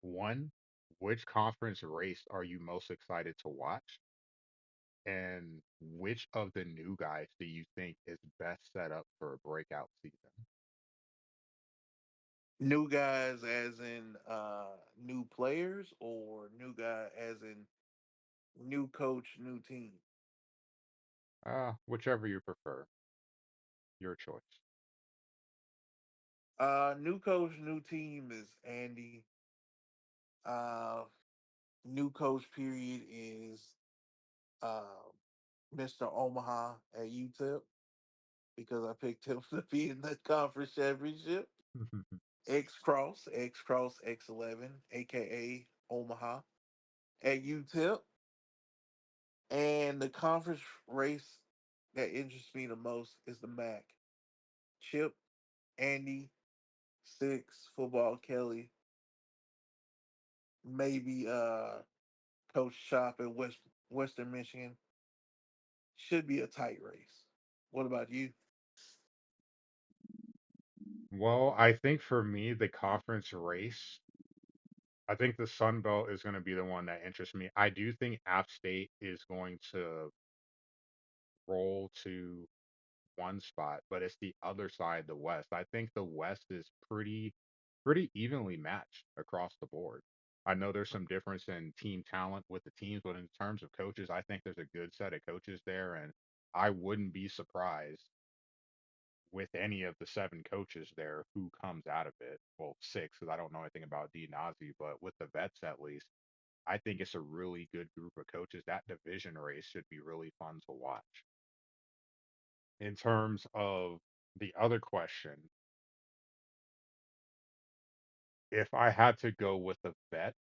S1: One, which conference race are you most excited to watch? And which of the new guys do you think is best set up for a breakout season?
S2: New guys as in new players or new guy as in new coach, new team.
S1: Whichever you prefer, your choice.
S2: New coach, new team is Andy. Uh New coach period is uh Mr. Omaha at UTEP because I picked him to be in the conference championship. X Cross X11, aka Omaha at UTEP. And the conference race that interests me the most is the MAC. Chip, Andy, Six, Football Kelly, maybe Coach Shop at Western Michigan. Should be a tight race. What about you?
S1: Well, I think for me, the conference race, I think the Sun Belt is going to be the one that interests me. I do think App State is going to roll to one spot, but it's the other side, the West. I think the West is pretty evenly matched across the board. I know there's some difference in team talent with the teams, but in terms of coaches, I think there's a good set of coaches there, and I wouldn't be surprised with any of the seven coaches there who comes out of it. Well, six, because I don't know anything about D Nazi, but with the vets at least, I think it's a really good group of coaches. That division race should be really fun to watch. In terms of the other question, if I had to go with a vet,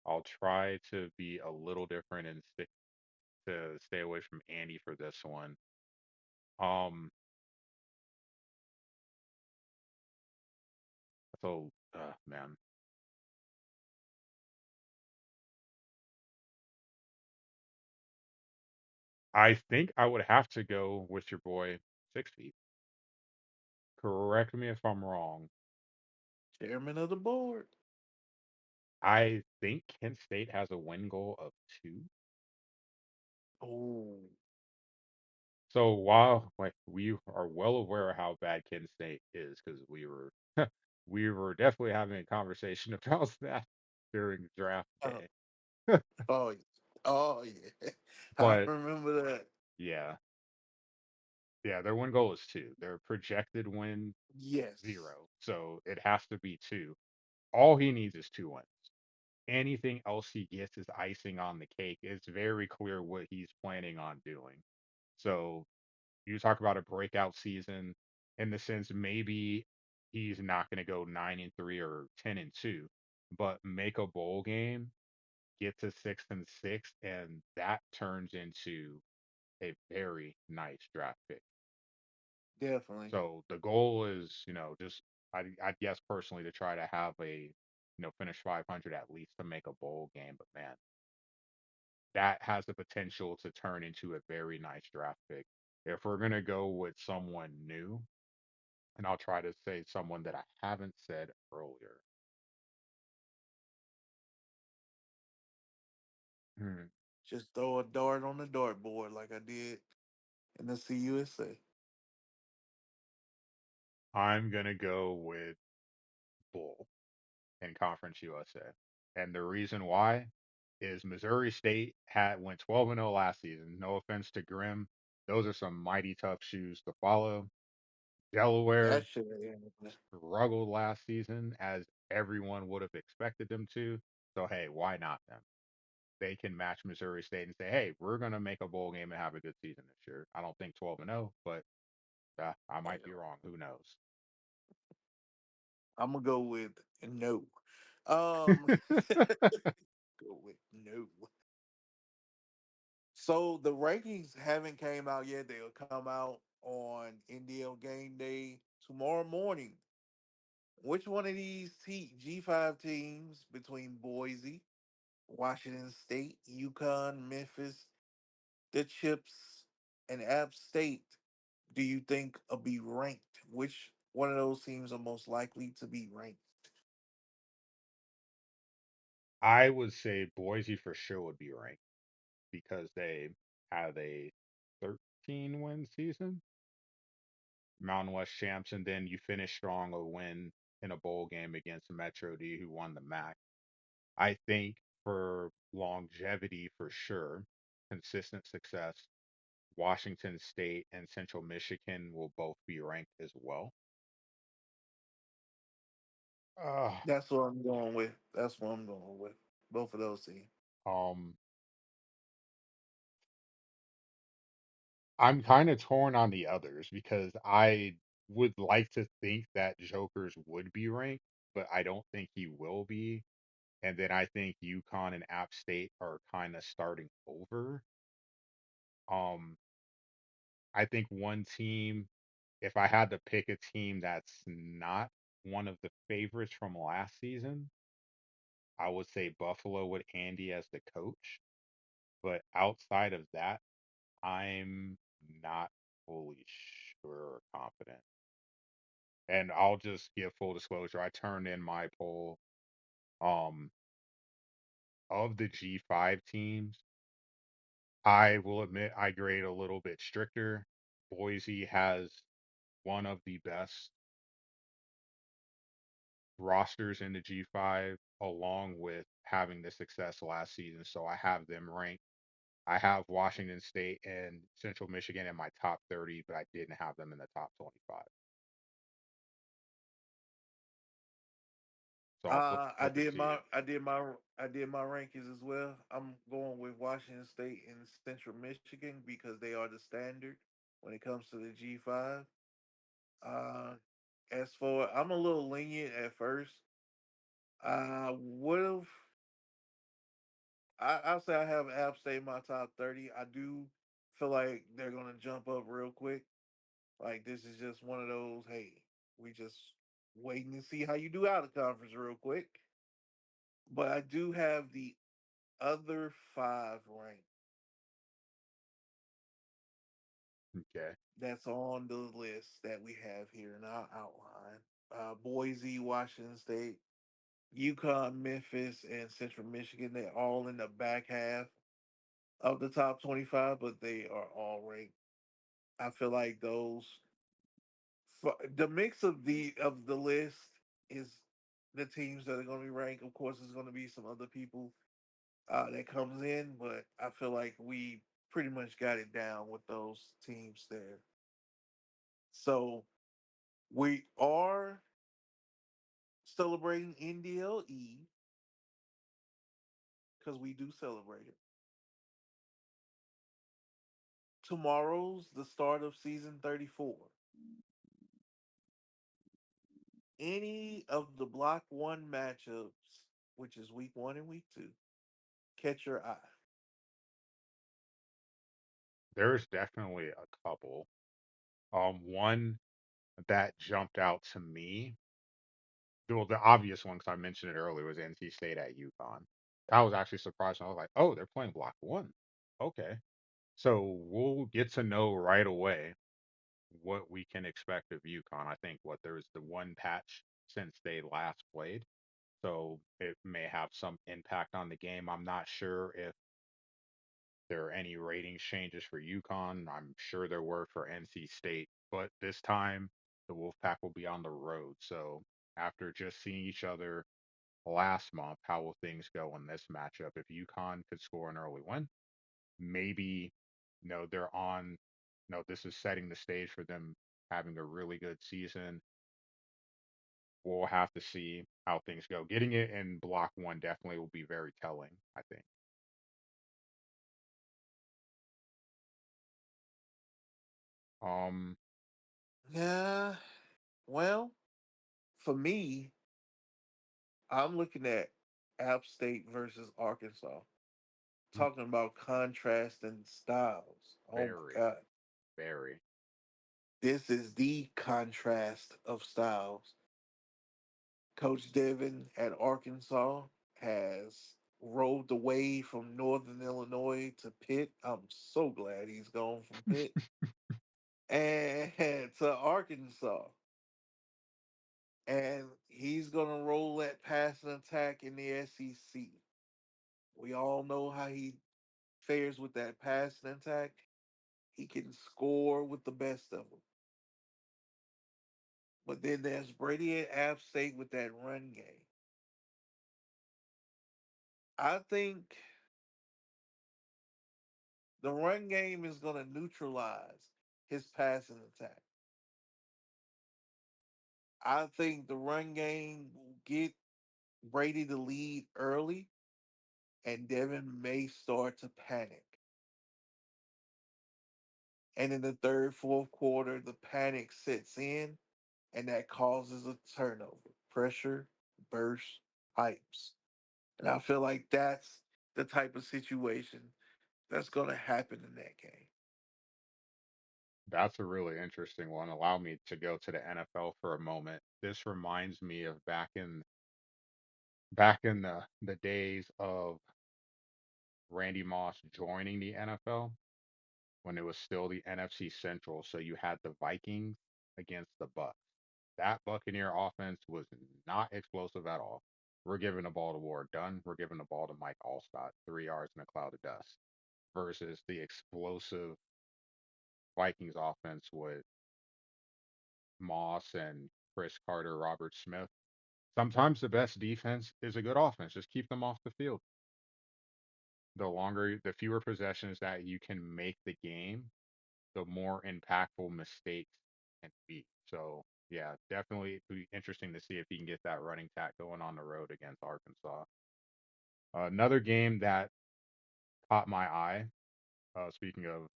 S1: I'll try to be a little different and stick to stay away from Andy for this one. Um, so man, I think I would have to go with your boy 6 Feet. Correct me if I'm wrong.
S2: Chairman of the board.
S1: I think Kent State has a win goal of two.
S2: Oh,
S1: So while like we are well aware of how bad Kent State is, because we were definitely having a conversation about that during draft
S2: uh,
S1: day.
S2: oh, yeah. Oh yeah. I
S1: But
S2: remember that.
S1: yeah, yeah, their win goal is two. Their projected win
S2: Yes,
S1: zero. So it has to be two. All he needs is two wins. Anything else he gets is icing on the cake. It's very clear what he's planning on doing. So you talk about a breakout season in the sense maybe he's not going to go 9-3 or 10-2, but make a bowl game, get to 6-6, and that turns into a very nice draft pick.
S2: definitely.
S1: So the goal is, just I guess personally to try to have finish 500 at least to make a bowl game. But man, that has the potential to turn into a very nice draft pick. If we're gonna go with someone new, and I'll try to say someone that I haven't said earlier. Hmm,
S2: Just throw a dart on the dartboard like I did in the CUSA.
S1: I'm gonna go with Bull in Conference USA, and the reason why is Missouri State had went 12-0 last season. No offense to Grimm, those are some mighty tough shoes to follow.
S2: That
S1: Delaware
S2: shit ain't happening.
S1: struggled last season as everyone would have expected them to. So hey, why not them? They can match Missouri State and say, hey, we're gonna make a bowl game and have a good season this year. I don't think 12-0, but I might be wrong. Who knows?
S2: I'm gonna go with no. Um, go with no. So the rankings haven't came out yet. They'll come out on NDL game day tomorrow morning. Which one of these G5 teams between Boise, Washington State, UConn, Memphis, the Chips, and App State do you think will be ranked? Which one of those teams are most likely to be ranked?
S1: I would say Boise for sure would be ranked because they have a 13 win season, Mountain West champs, and then you finish strong a win in a bowl game against Metro D, who won the MAC. I think for longevity, for sure, consistent success, Washington State and Central Michigan will both be ranked as well. Uh,
S2: That's what I'm going with. That's what I'm going with. Both of those teams.
S1: um, I'm kind of torn on the others because I would like to think that Joker's would be ranked, but I don't think he will be. And then I think UConn and App State are kind of starting over. Um, I think one team, if I had to pick a team that's not one of the favorites from last season, I would say Buffalo with Andy as the coach. But outside of that, I'm not fully sure or confident. And I'll just give full disclosure. I turned in my poll um of the G5 teams. I will admit I grade a little bit stricter. Boise has one of the best rosters in the G5 along with having the success last season. So I have them ranked. I have Washington State and Central Michigan in my top 30, but I didn't have them in the top 25. So I'll
S2: I
S1: flip it
S2: did
S1: to you.
S2: my rankings as well. I'm going with Washington State and Central Michigan because they are the standard when it comes to the G5. Uh, as for I'm a little lenient at first. Would have I'll say I have App State in my top 30. I do feel like they're gonna jump up real quick. Like this is just one of those. Hey, we just waiting to see how you do out of conference real quick. But I do have the other five ranked
S1: Okay.
S2: that's on the list that we have here in our outline. Boise, Washington State, UConn, Memphis, and Central Michigan. They're all in the back half of the top 25, but they are all ranked. I feel like the mix of the list is the teams that are going to be ranked. Of course, there's going to be some other people that comes in, but I feel like we pretty much got it down with those teams there. So we are celebrating NDLE because we do celebrate it. Tomorrow's the start of season 34. Any of the block one matchups, which is week one and week two, catch your eye.
S1: There's definitely a couple. One that jumped out to me, well, the obvious one, because I mentioned it earlier, was NC State at UConn. I was actually surprised. I was like, oh, they're playing block one. Okay. So we'll get to know right away what we can expect of UConn. I think what there's the one patch since they last played. So it may have some impact on the game. I'm not sure if there are any ratings changes for UConn. I'm sure there were for NC State, but this time the Wolfpack will be on the road. So after just seeing each other last month, how will things go in this matchup? If UConn could score an early win, maybe they're on. No, this is setting the stage for them having a really good season. we'll have to see how things go. Getting it in block one definitely will be very telling, I think. Um,
S2: Yeah. Well, for me, I'm looking at App State versus Arkansas.
S1: mm,
S2: Talking about contrast and styles. Oh my
S1: very,
S2: God.
S1: very.
S2: This is the contrast of styles. Coach Devin at Arkansas has rolled away from Northern Illinois to Pitt. I'm so glad he's gone from Pitt and to Arkansas. And he's going to roll that passing attack in the SEC. We all know how he fares with that passing attack. He can score with the best of them. But then there's Brady at App State with that run game. I think the run game is going to neutralize his passing attack. I think the run game will get Brady the lead early, and Devin may start to panic. And in the third, fourth quarter, the panic sets in, and that causes a turnover. Pressure, burst, pipes. And I feel like that's the type of situation that's going to happen in that game.
S1: That's a really interesting one. Allow me to go to the NFL for a moment. This reminds me of back in the days of Randy Moss joining the NFL when it was still the NFC Central. So you had the Vikings against the Bucks. That Buccaneer offense was not explosive at all. We're giving the ball to Ward Dunn. We're giving the ball to Mike Allstott, 3 yards in a cloud of dust, versus the explosive Vikings offense with Moss and Chris Carter, Robert Smith. Sometimes the best defense is a good offense. Just keep them off the field. The fewer possessions that you can make the game, the more impactful mistakes can be. So yeah, definitely it'd be interesting to see if he can get that running tack going on the road against Arkansas. Another game that caught my eye. Speaking of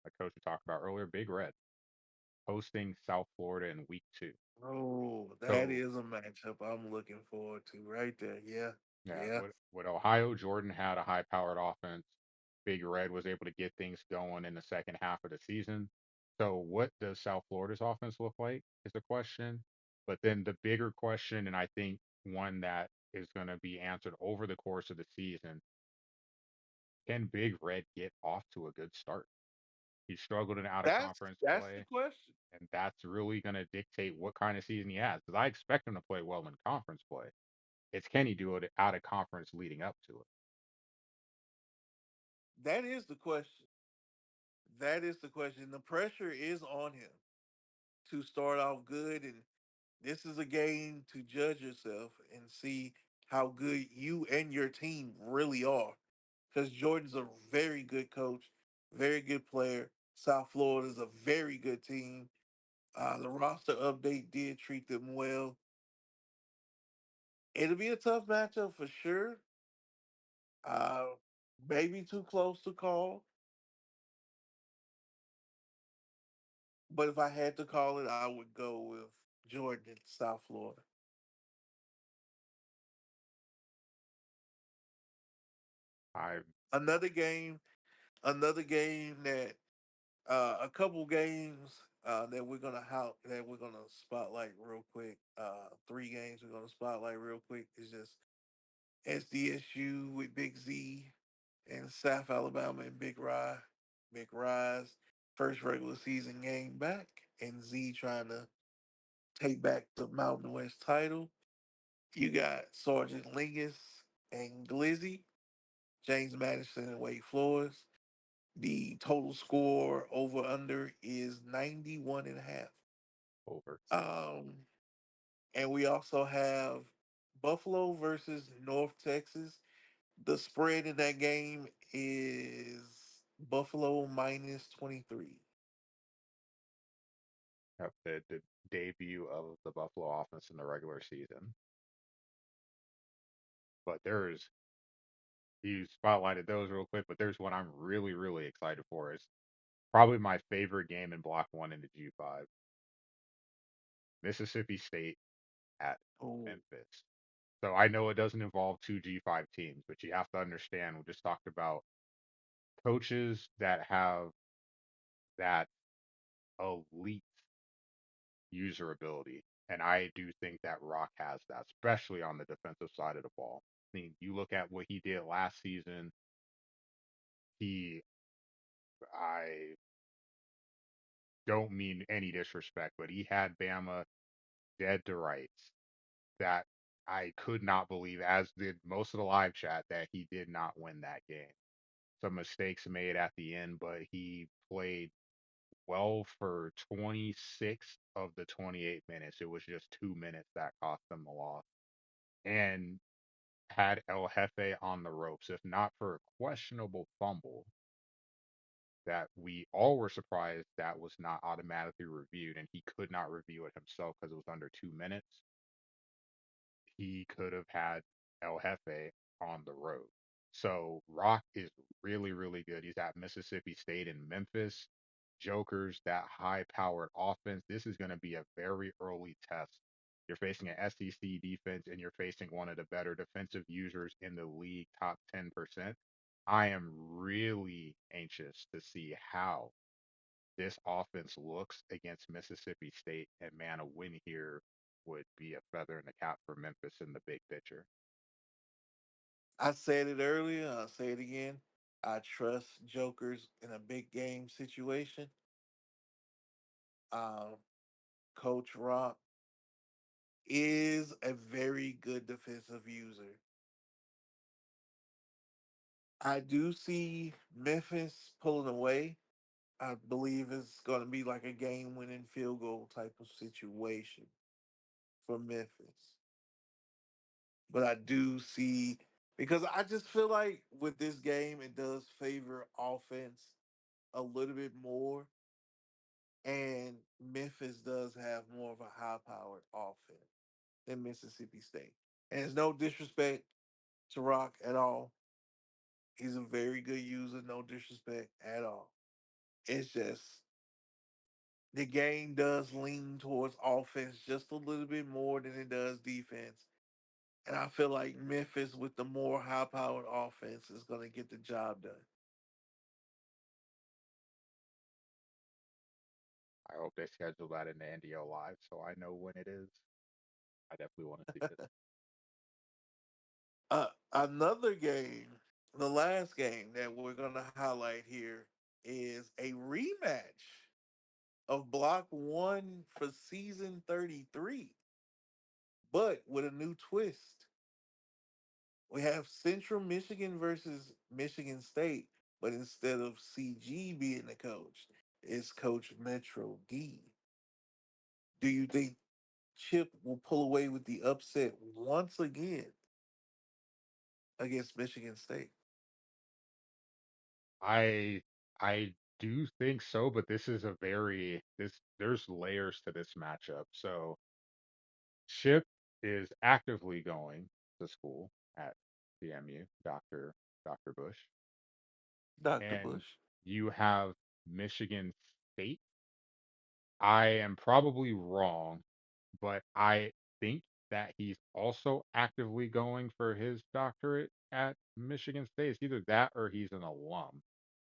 S1: a coach we talked about earlier, Big Red hosting South Florida in week two.
S2: Oh, that
S1: So
S2: is a matchup I'm looking forward to right there. Yeah.
S1: yeah,
S2: Yeah.
S1: with Ohio, Jordan had a high-powered offense. Big Red was able to get things going in the second half of the season. So, what does South Florida's offense look like is the question. But then the bigger question, and I think one that is going to be answered over the course of the season, can Big Red get off to a good start? He struggled in out of
S2: That's
S1: conference
S2: that's the
S1: play,
S2: question.
S1: and that's really going to dictate what kind of season he has. Because I expect him to play well in conference play. It's can he do it out of conference leading up to it?
S2: That is the question. That is the question. The pressure is on him to start off good, and this is a game to judge yourself and see how good you and your team really are. Because Jordan's a very good coach, very good player. South Florida's a very good team. The roster update did treat them well. It'll be a tough matchup for sure. Uh, Maybe too close to call, but if I had to call it, I would go with Jordan in South Florida.
S1: I
S2: Another game, another game that a couple games that we're gonna spotlight real quick. Three games we're gonna spotlight real quick is just SDSU with Big Z and South Alabama and Big Rye. Big Rye's first regular season game back, and Z trying to take back the Mountain West title. You got Sergeant Lingus and Glizzy, James Madison and Wade Flores. The total score over under is 91 and a half.
S1: over.
S2: Um, and we also have Buffalo versus North Texas. The spread in that game is Buffalo minus 23.
S1: the debut of the Buffalo offense in the regular season. But there's you spotlighted those real quick, but there's one I'm really, really excited for. It's probably my favorite game in Block One in the G5. Mississippi State at
S2: Oh,
S1: Memphis. So I know it doesn't involve two G5 teams, but you have to understand we just talked about coaches that have that elite user ability. And I do think that Rock has that, especially on the defensive side of the ball. I mean, you look at what he did last season, he, I don't mean any disrespect, but he had Bama dead to rights that I could not believe, as did most of the live chat, that he did not win that game. Some mistakes made at the end, but he played well for 26 of the 28 minutes. It was just 2 minutes that cost them the loss. And had El Jefe on the ropes, if not for a questionable fumble that we all were surprised that was not automatically reviewed, and he could not review it himself because it was under 2 minutes. He could have had El Jefe on the road. So Rock is really, really good. He's at Mississippi State and Memphis. Jokers, that high powered offense. This is going to be a very early test. You're facing an SEC defense and you're facing one of the better defensive users in the league, top 10%. I am really anxious to see how this offense looks against Mississippi State. And man, a win here would be a feather in the cap for Memphis in the big picture.
S2: I said it earlier. I'll say it again. I trust jokers in a big game situation. Um, Coach Rock is a very good defensive user. I do see Memphis pulling away. I believe it's going to be like a game winning field goal type of situation for Memphis. But I do see, because I just feel like with this game, it does favor offense a little bit more. And Memphis does have more of a high powered offense than Mississippi State. And it's no disrespect to Rock at all. He's a very good user, no disrespect at all. It's just the game does lean towards offense just a little bit more than it does defense. And I feel like Memphis, with the more high powered offense, is going to get the job done.
S1: I hope they schedule that in the NDL live so I know when it is. I definitely want to see it.
S2: Another game, the last game that we're going to highlight here is a rematch of Block 1 for season 33, but with a new twist. We have Central Michigan versus Michigan State, but instead of CG being the coach, it's Coach Metro D. Do you think Chip will pull away with the upset once again against Michigan State?
S1: I I do think so, but this is a very this there's layers to this matchup. So Chip is actively going to school at CMU, Dr. Bush,
S2: Dr.
S1: and
S2: Bush.
S1: you have Michigan State. I am probably wrong, but I think that he's also actively going for his doctorate at Michigan State. It's either that or he's an alum,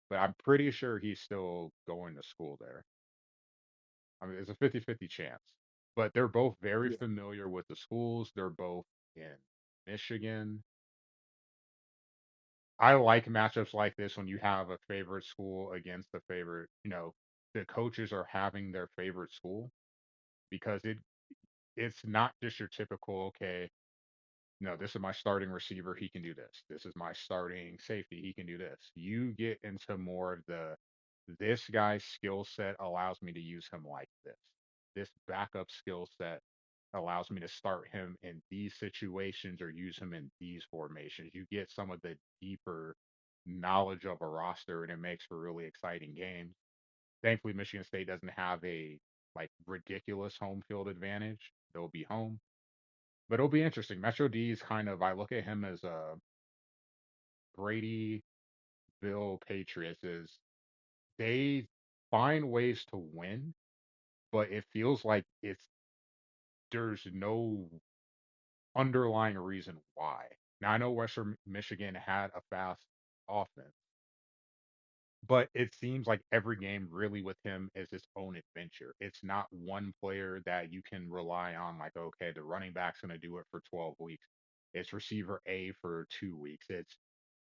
S1: but I'm pretty sure he's still going to school there. I mean, it's a 50-50 chance. But they're both very
S2: Yeah.
S1: familiar with the schools. They're both in Michigan. I like matchups like this when you have a favorite school against the favorite, the coaches are having their favorite school because it's not just your typical, okay, no, this is my starting receiver. He can do this. This is my starting safety. He can do this. You get into more of this guy's skill set allows me to use him like this. This backup skill set allows me to start him in these situations or use him in these formations. You get some of the deeper knowledge of a roster, and it makes for really exciting games. Thankfully, Michigan State doesn't have a like ridiculous home field advantage, they'll be home. But it'll be interesting. Metro D is kind of, I look at him as a Brady Bill Patriots is they find ways to win, but it feels like there's no underlying reason why. Now I know Western Michigan had a fast offense, but it seems like every game really with him is its own adventure. It's not one player that you can rely on, like, okay, the running back's going to do it for 12 weeks. It's receiver A for 2 weeks. It's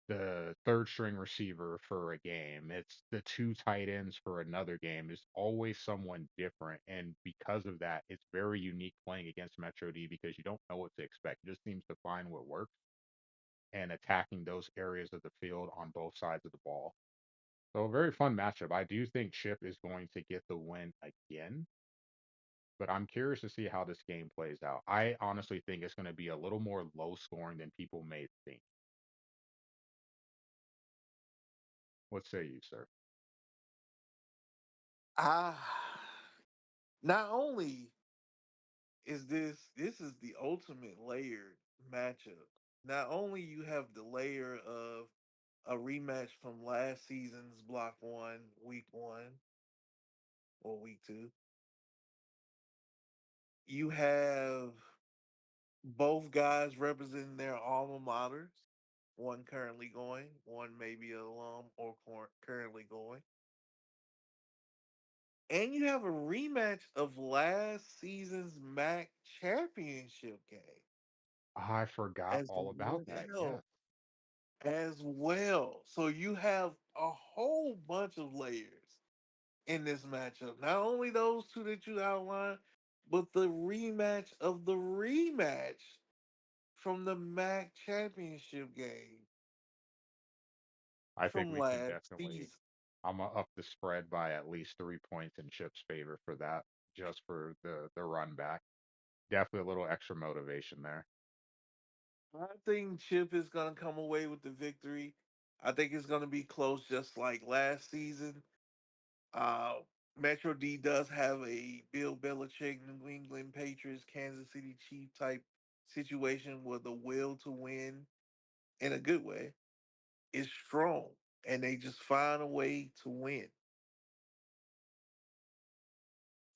S1: the third string receiver for a game. It's the two tight ends for another game. It's always someone different. And because of that, it's very unique playing against Metro D because you don't know what to expect. It just seems to find what works and attacking those areas of the field on both sides of the ball. So a very fun matchup. I do think Chip is going to get the win again, but I'm curious to see how this game plays out. I honestly think it's going to be a little more low scoring than people may think. What say you, sir?
S2: Ah, not only is this is the ultimate layered matchup. Not only you have the layer of a rematch from last season's block one, week one or week two. You have both guys representing their alma maters. One currently going, one maybe an alum or currently going. And you have a rematch of last season's MAC championship game
S1: I forgot
S2: as
S1: all about that.
S2: well.
S1: Yes.
S2: As well. So you have a whole bunch of layers in this matchup. Not only those two that you outlined, but the rematch of the rematch from the MAC championship game
S1: I think
S2: from
S1: we can
S2: last
S1: definitely.
S2: season.
S1: I'm gonna up the spread by at least 3 points in Chip's favor for that, just for the run back. Definitely a little extra motivation there.
S2: I think Chip is going to come away with the victory. I think it's going to be close, just like last season. Uh, Metro D does have a Bill Belichick, New England Patriots, Kansas City Chief type situation where the will to win in a good way is strong, and they just find a way to win.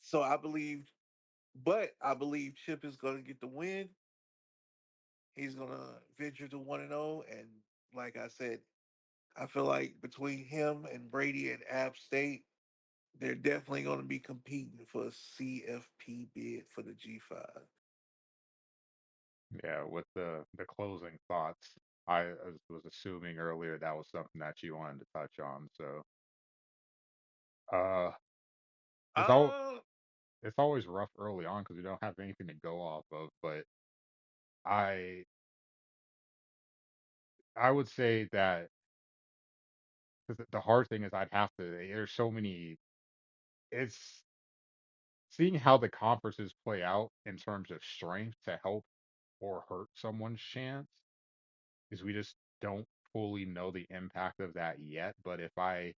S2: So I believe Chip is going to get the win. He's going to venture to 1-0, and like I said, I feel like between him and Brady and App State, they're definitely going to be competing for a CFP bid for the G5.
S1: Yeah, with the closing thoughts, was assuming earlier that was something that you wanted to touch on. So, uh, it's all
S2: Uh,
S1: it's always rough early on because we don't have anything to go off of. But I I would say that because the hard thing is I'd have to. There's so many. It's seeing how the conferences play out in terms of strength to help or hurt someone's chance is we just don't fully know the impact of that yet. But if I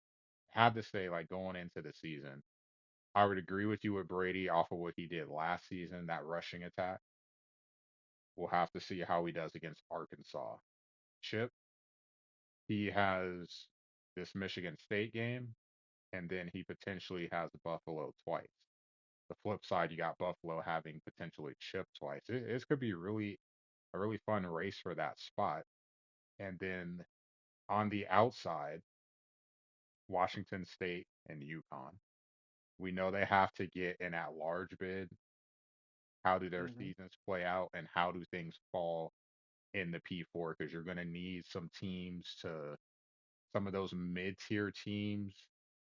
S1: had to say, like going into the season, I would agree with you with Brady off of what he did last season, that rushing attack. We'll have to see how he does against Arkansas. Chip, he has this Michigan State game, and then he potentially has Buffalo twice. The flip side, you got Buffalo having potentially Chip twice. It could be really a really fun race for that spot. And then on the outside, Washington State and UConn. We know they have to get an at-large bid. How do their
S2: mhm.
S1: seasons play out, and how do things fall in the P4? Because you're going to need some teams to some of those mid-tier teams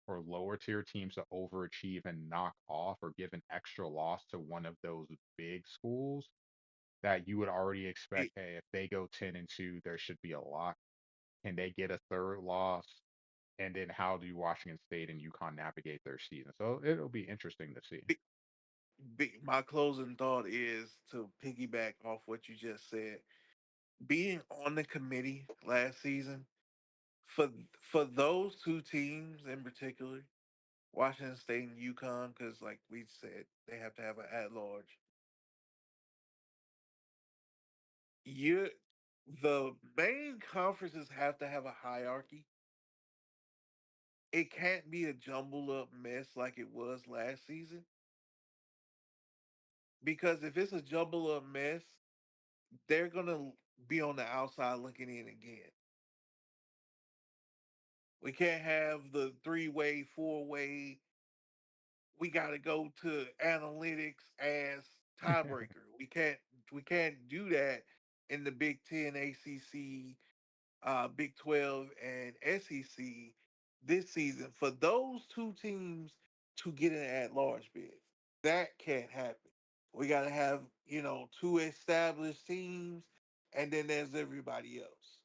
S1: or lower tier teams to overachieve and knock off or give an extra loss to one of those big schools that you would already expect,
S2: It,
S1: hey, if they go 10-2, there should be a lock. Can they get a third loss? And then how do Washington State and UConn navigate their season? So it'll be interesting to see.
S2: it, my closing thought is to piggyback off what you just said. Being on the committee last season for those two teams in particular, Washington State and UConn, because like we said, they have to have an at large. You, the main conferences have to have a hierarchy. It can't be a jumbled up mess like it was last season. Because if it's a jumbled up mess, they're gonna be on the outside looking in again. We can't have the three-way, four-way. We got to go to analytics as tiebreaker. We can't do that in the Big Ten, ACC, Big 12, and SEC this season for those two teams to get an at-large bid. That can't happen. We got to have two established teams, and then there's everybody else.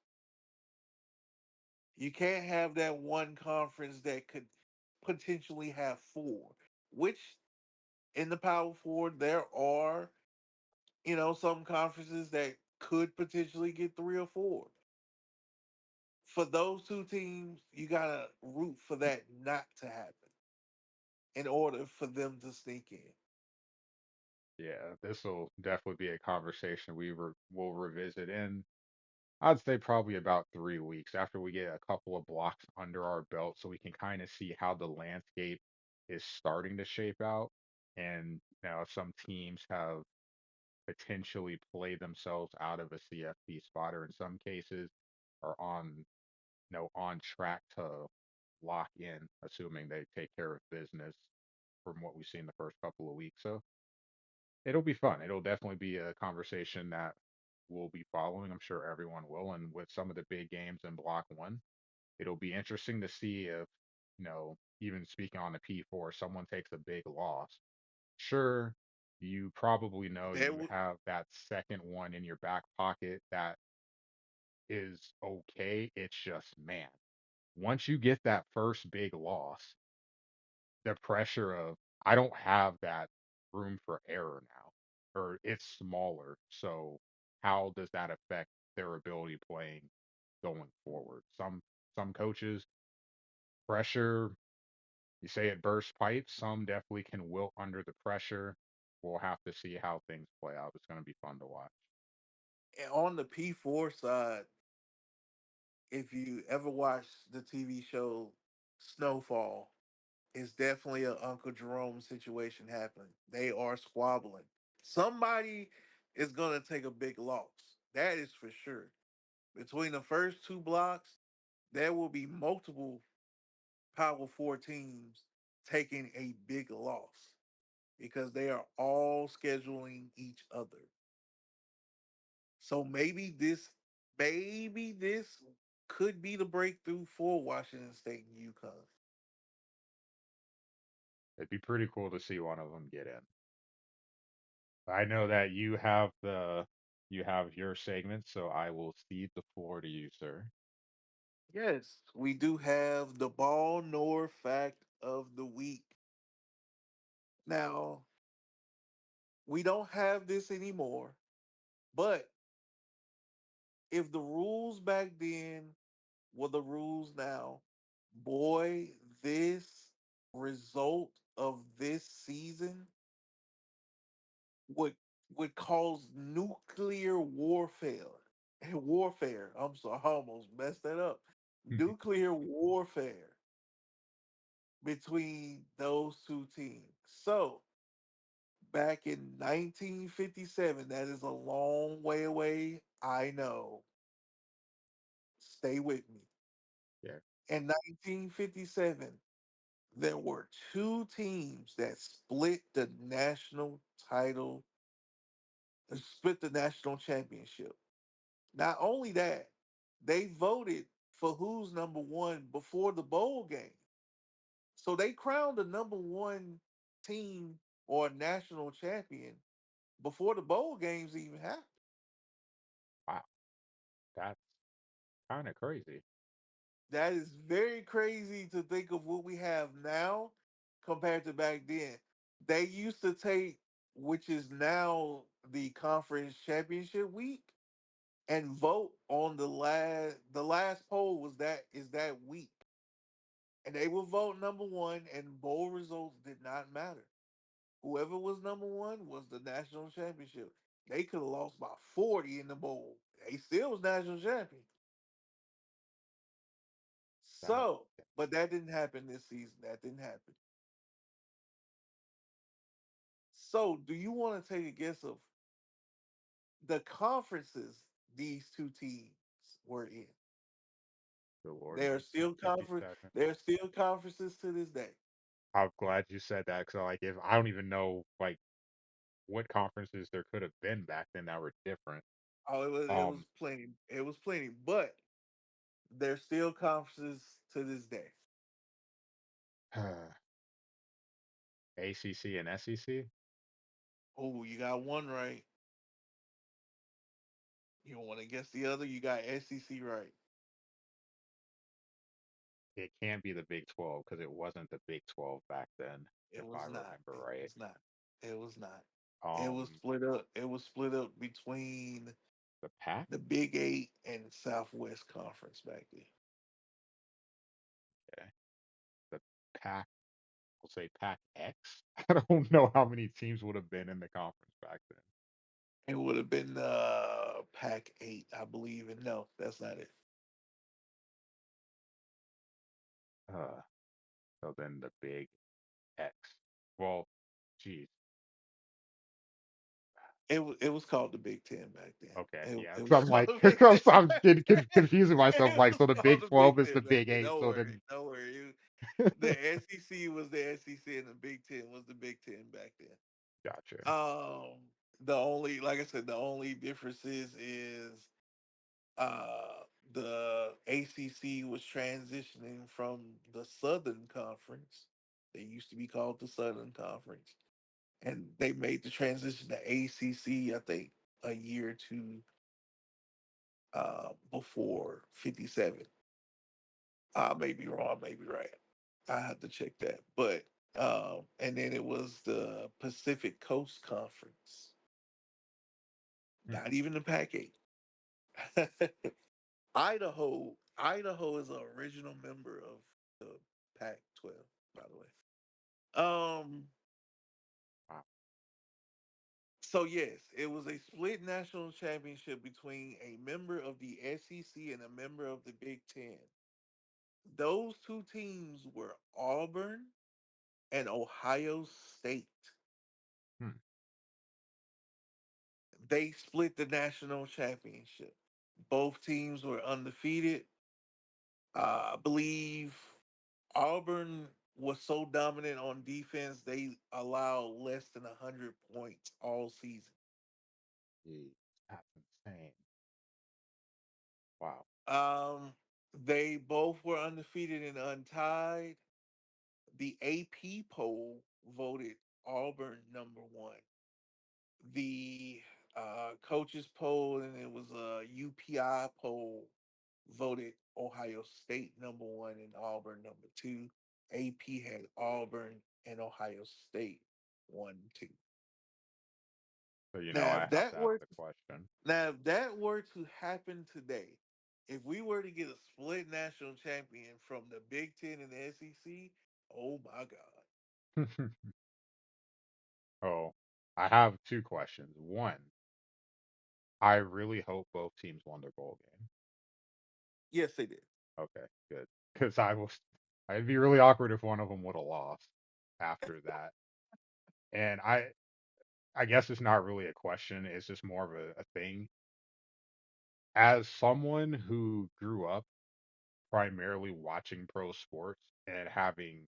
S2: You can't have that one conference that could potentially have four, which in the Power Four, there are, some conferences that could potentially get three or four. For those two teams, you got to root for that not to happen in order for them to sneak in.
S1: Yeah, this will definitely be a conversation will revisit in, I'd say, probably about 3 weeks after we get a couple of blocks under our belt, so we can kind of see how the landscape is starting to shape out. And now, if some teams have potentially played themselves out of a CFP spot, or in some cases are on track to lock in, assuming they take care of business from what we've seen the first couple of weeks. So it'll be fun. It'll definitely be a conversation that we'll be following. I'm sure everyone will. And with some of the big games in block one, it'll be interesting to see if, even speaking on the P4, someone takes a big loss. Sure, you probably know
S2: There,
S1: you have that second one in your back pocket that is okay. It's just, man, once you get that first big loss, the pressure of, I don't have that room for error now, or it's smaller. So how does that affect their ability playing going forward? Some coaches pressure, you say it bursts pipes. Some definitely can wilt under the pressure. We'll have to see how things play out. It's going to be fun to watch.
S2: on the P4 side, if you ever watched the TV show Snowfall, it's definitely a Uncle Jerome situation happening. They are squabbling. Somebody is gonna take a big loss. That is for sure. Between the first two blocks, there will be multiple Power Four teams taking a big loss because they are all scheduling each other. So maybe this could be the breakthrough for Washington State and UConn.
S1: It'd be pretty cool to see one of them get in. I know that you have your segment, so I will cede the floor to you, sir.
S2: Yes, we do have the ball nor fact of the week. Now, we don't have this anymore, but if the rules back then were the rules now, boy, this result of this season would would cause nuclear warfare. Warfare. I'm sorry, I almost messed that up. Nuclear warfare between those two teams. So back in 1957, that is a long way away. I know. Stay with me.
S1: Yeah.
S2: In 1957, there were two teams that split the national championship. Not only that, they voted for who's number one before the bowl game. So they crowned the number one team or national champion before the bowl games even happened.
S1: Wow. That's kind of crazy.
S2: That is very crazy to think of what we have now compared to back then. They used to take, which is now the conference championship week, and vote on the last poll was that is that week. and they would vote number one, and bowl results did not matter. Whoever was number one was the national championship. They could have lost by 40 in the bowl. They still was national champion.
S1: That
S2: So, but that didn't happen this season. That didn't happen. So, do you want to take a guess of the conferences these two teams were in?
S1: the Lord
S2: They are
S1: makes me
S2: still
S1: give you
S2: conference.
S1: second.
S2: They're still conferences to this day.
S1: I'm glad you said that because like if I don't even know like what conferences there could have been back then that were different.
S2: Oh, it
S1: Um,
S2: was plenty. It was plenty, but they're still conferences to this day.
S1: ACC and SEC.
S2: Oh, you got one right. You don't want to guess the other. You got SEC right.
S1: It can't be the Big 12 because it wasn't the Big 12 back then,
S2: It
S1: if I
S2: was not.
S1: remember
S2: It
S1: right.
S2: was not. It was not. It was
S1: Um,
S2: split up. It was split up between
S1: the Pac.
S2: the Big Eight and Southwest Conference back then.
S1: Okay. The Pac. We'll say Pac X. I don't know how many teams would have been in the conference back then.
S2: It would have been Pac 8, I believe. And no, that's not it.
S1: Uh, so then the Big X. Well, geez.
S2: It was called the Big Ten back then.
S1: Okay, yeah.
S2: It
S1: So
S2: was
S1: I'm
S2: called
S1: like,
S2: the Big Ten.
S1: I'm getting confusing myself.
S2: It
S1: Like,
S2: was
S1: so the
S2: called
S1: Big
S2: the
S1: 12
S2: Big
S1: is the
S2: Ten back
S1: Big
S2: then.
S1: Eight.
S2: Don't
S1: So
S2: worry.
S1: then,
S2: Don't worry. The SEC was the SEC and the Big Ten was the Big Ten back then.
S1: gotcha.
S2: The only, like I said, the only differences is the ACC was transitioning from the Southern Conference. They used to be called the Southern Conference, and they made the transition to ACC. I think a year or two before '57. I may be wrong, I may be right. I have to check that, but and then it was the Pacific Coast Conference,
S1: Hmm,
S2: not even the Pac-8. Idaho is an original member of the Pac-12, by the way. Um,
S1: wow.
S2: so yes, it was a split national championship between a member of the SEC and a member of the Big Ten. Those two teams were Auburn and Ohio State.
S1: Hmm.
S2: They split the national championship. Both teams were undefeated. I believe Auburn was so dominant on defense they allowed less than 100 points all season.
S1: Geez, that's insane. Wow.
S2: Um, they both were undefeated and untied. The AP poll voted Auburn number one. The coaches poll and it was a UPI poll voted Ohio State number one and Auburn number two. AP had Auburn and Ohio State one, two.
S1: So,
S2: Now,
S1: I have to ask the question.
S2: if that were to happen today, if we were to get a split national champion from the Big Ten and the SEC, oh my God.
S1: Oh, I have two questions. One, I really hope both teams won their bowl game.
S2: Yes, they did.
S1: Okay, good. Because I'd be really awkward if one of them would have lost after that. And I guess it's not really a question. It's just more of a thing. As someone who grew up primarily watching pro sports and having,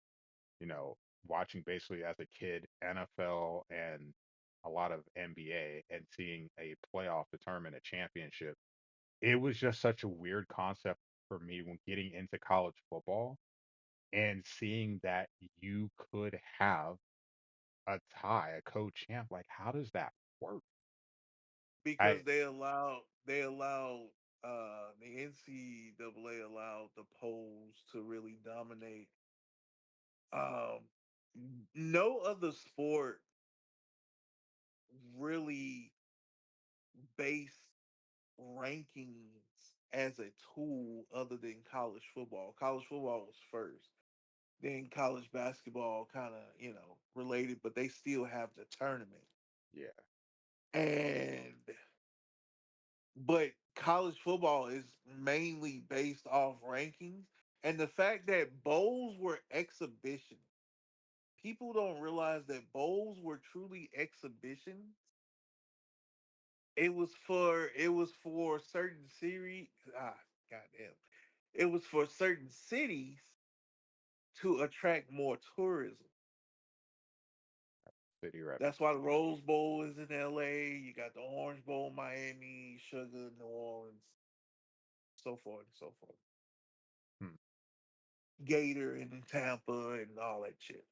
S1: you know, watching basically as a kid NFL and a lot of NBA and seeing a playoff determine a championship, it was just such a weird concept for me when getting into college football and seeing that you could have a tie, a co-champ. Like, how does that work?
S2: Because
S1: I
S2: they allowed the NCAA allowed the polls to really dominate. Um, no other sport really based rankings as a tool other than college football. College football was first. Then college basketball kind of, related, but they still have the tournament.
S1: Yeah.
S2: And but college football is mainly based off rankings and the fact that bowls were exhibition. People don't realize that bowls were truly exhibitions. It was for certain series. Goddamn. It was for certain cities to attract more tourism.
S1: City rep.
S2: That's why the Rose Bowl is in LA. You got the Orange Bowl, Miami, Sugar, New Orleans, so forth and so forth.
S1: Hmm.
S2: Gator in Tampa and all that shit.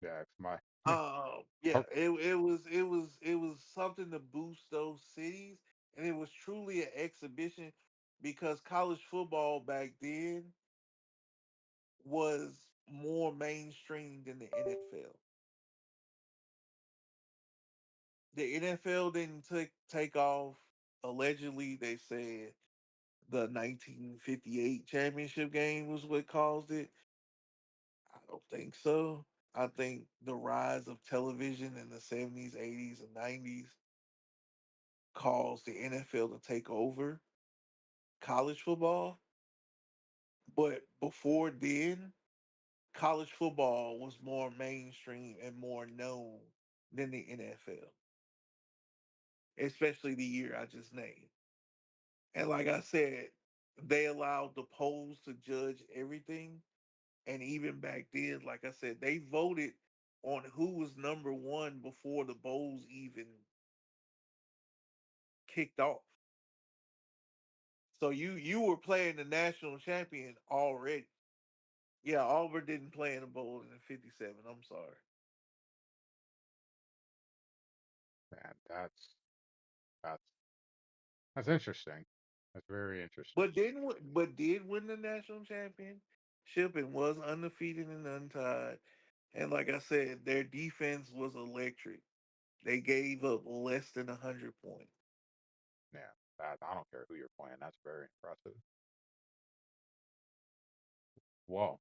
S1: Yeah, it's my
S2: Yeah,
S1: oh,
S2: it was something to boost those cities, and it was truly an exhibition because college football back then was more mainstream than the NFL. The NFL didn't take off. Allegedly, they said the 1958 championship game was what caused it. I don't think so. I think the rise of television in the 70s, 80s, and 90s caused the NFL to take over college football. But before then, college football was more mainstream and more known than the NFL, especially the year I just named. And like I said, they allowed the polls to judge everything. And even back then, like I said, they voted on who was number one before the bowls even kicked off. So you were playing the national champion already. Yeah, Auburn didn't play in the bowl in '57. I'm sorry,
S1: man, that's that's interesting. That's very interesting.
S2: but did win the national championship and was undefeated and untied. And like I said, their defense was electric. They gave up less than 100 points.
S1: Yeah, I don't care who you're playing. That's very impressive. Whoa,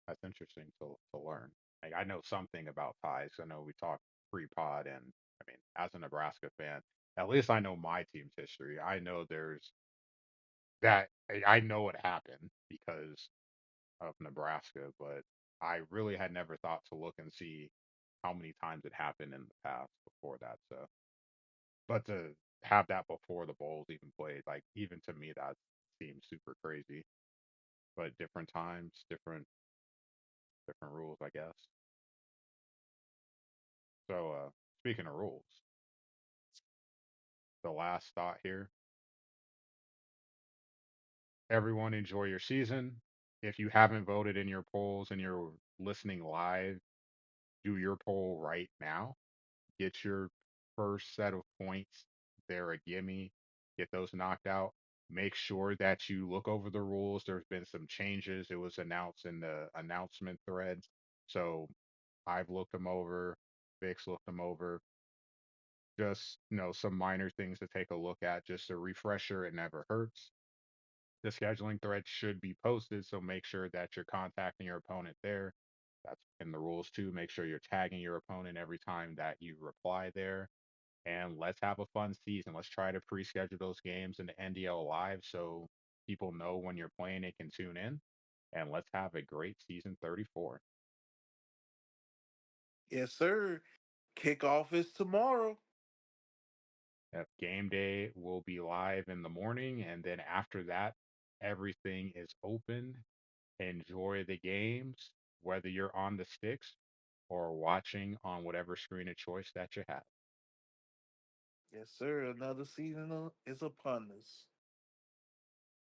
S1: that's interesting to learn. Like I know something about ties. I know we talked pre-pod, and I mean, as a Nebraska fan, at least I know my team's history. I know there's that. I know what happened because of Nebraska, but I really had never thought to look and see how many times it happened in the past before that. So, but to have that before the bowls even played, like even to me, that seems super crazy. But different times, different rules, I guess. So, speaking of rules, the last thought here: everyone enjoy your season. If you haven't voted in your polls and you're listening live, do your poll right now. Get your first set of points. They're a gimme. Get those knocked out. Make sure that you look over the rules. There's been some changes. It was announced in the announcement thread. So I've looked them over. Vic's looked them over. Just, some minor things to take a look at. Just a refresher. It never hurts. The scheduling thread should be posted. So make sure that you're contacting your opponent there. That's in the rules too. Make sure you're tagging your opponent every time that you reply there, and let's have a fun season. Let's try to pre-schedule those games in the NDL live so people know when you're playing and can tune in. And let's have a great season 34.
S2: Yes, sir. Kickoff is tomorrow.
S1: Game day will be live in the morning, and then after that, everything is open. Enjoy the games, whether you're on the sticks or watching on whatever screen of choice that you have.
S2: Yes, sir. Another season is upon us.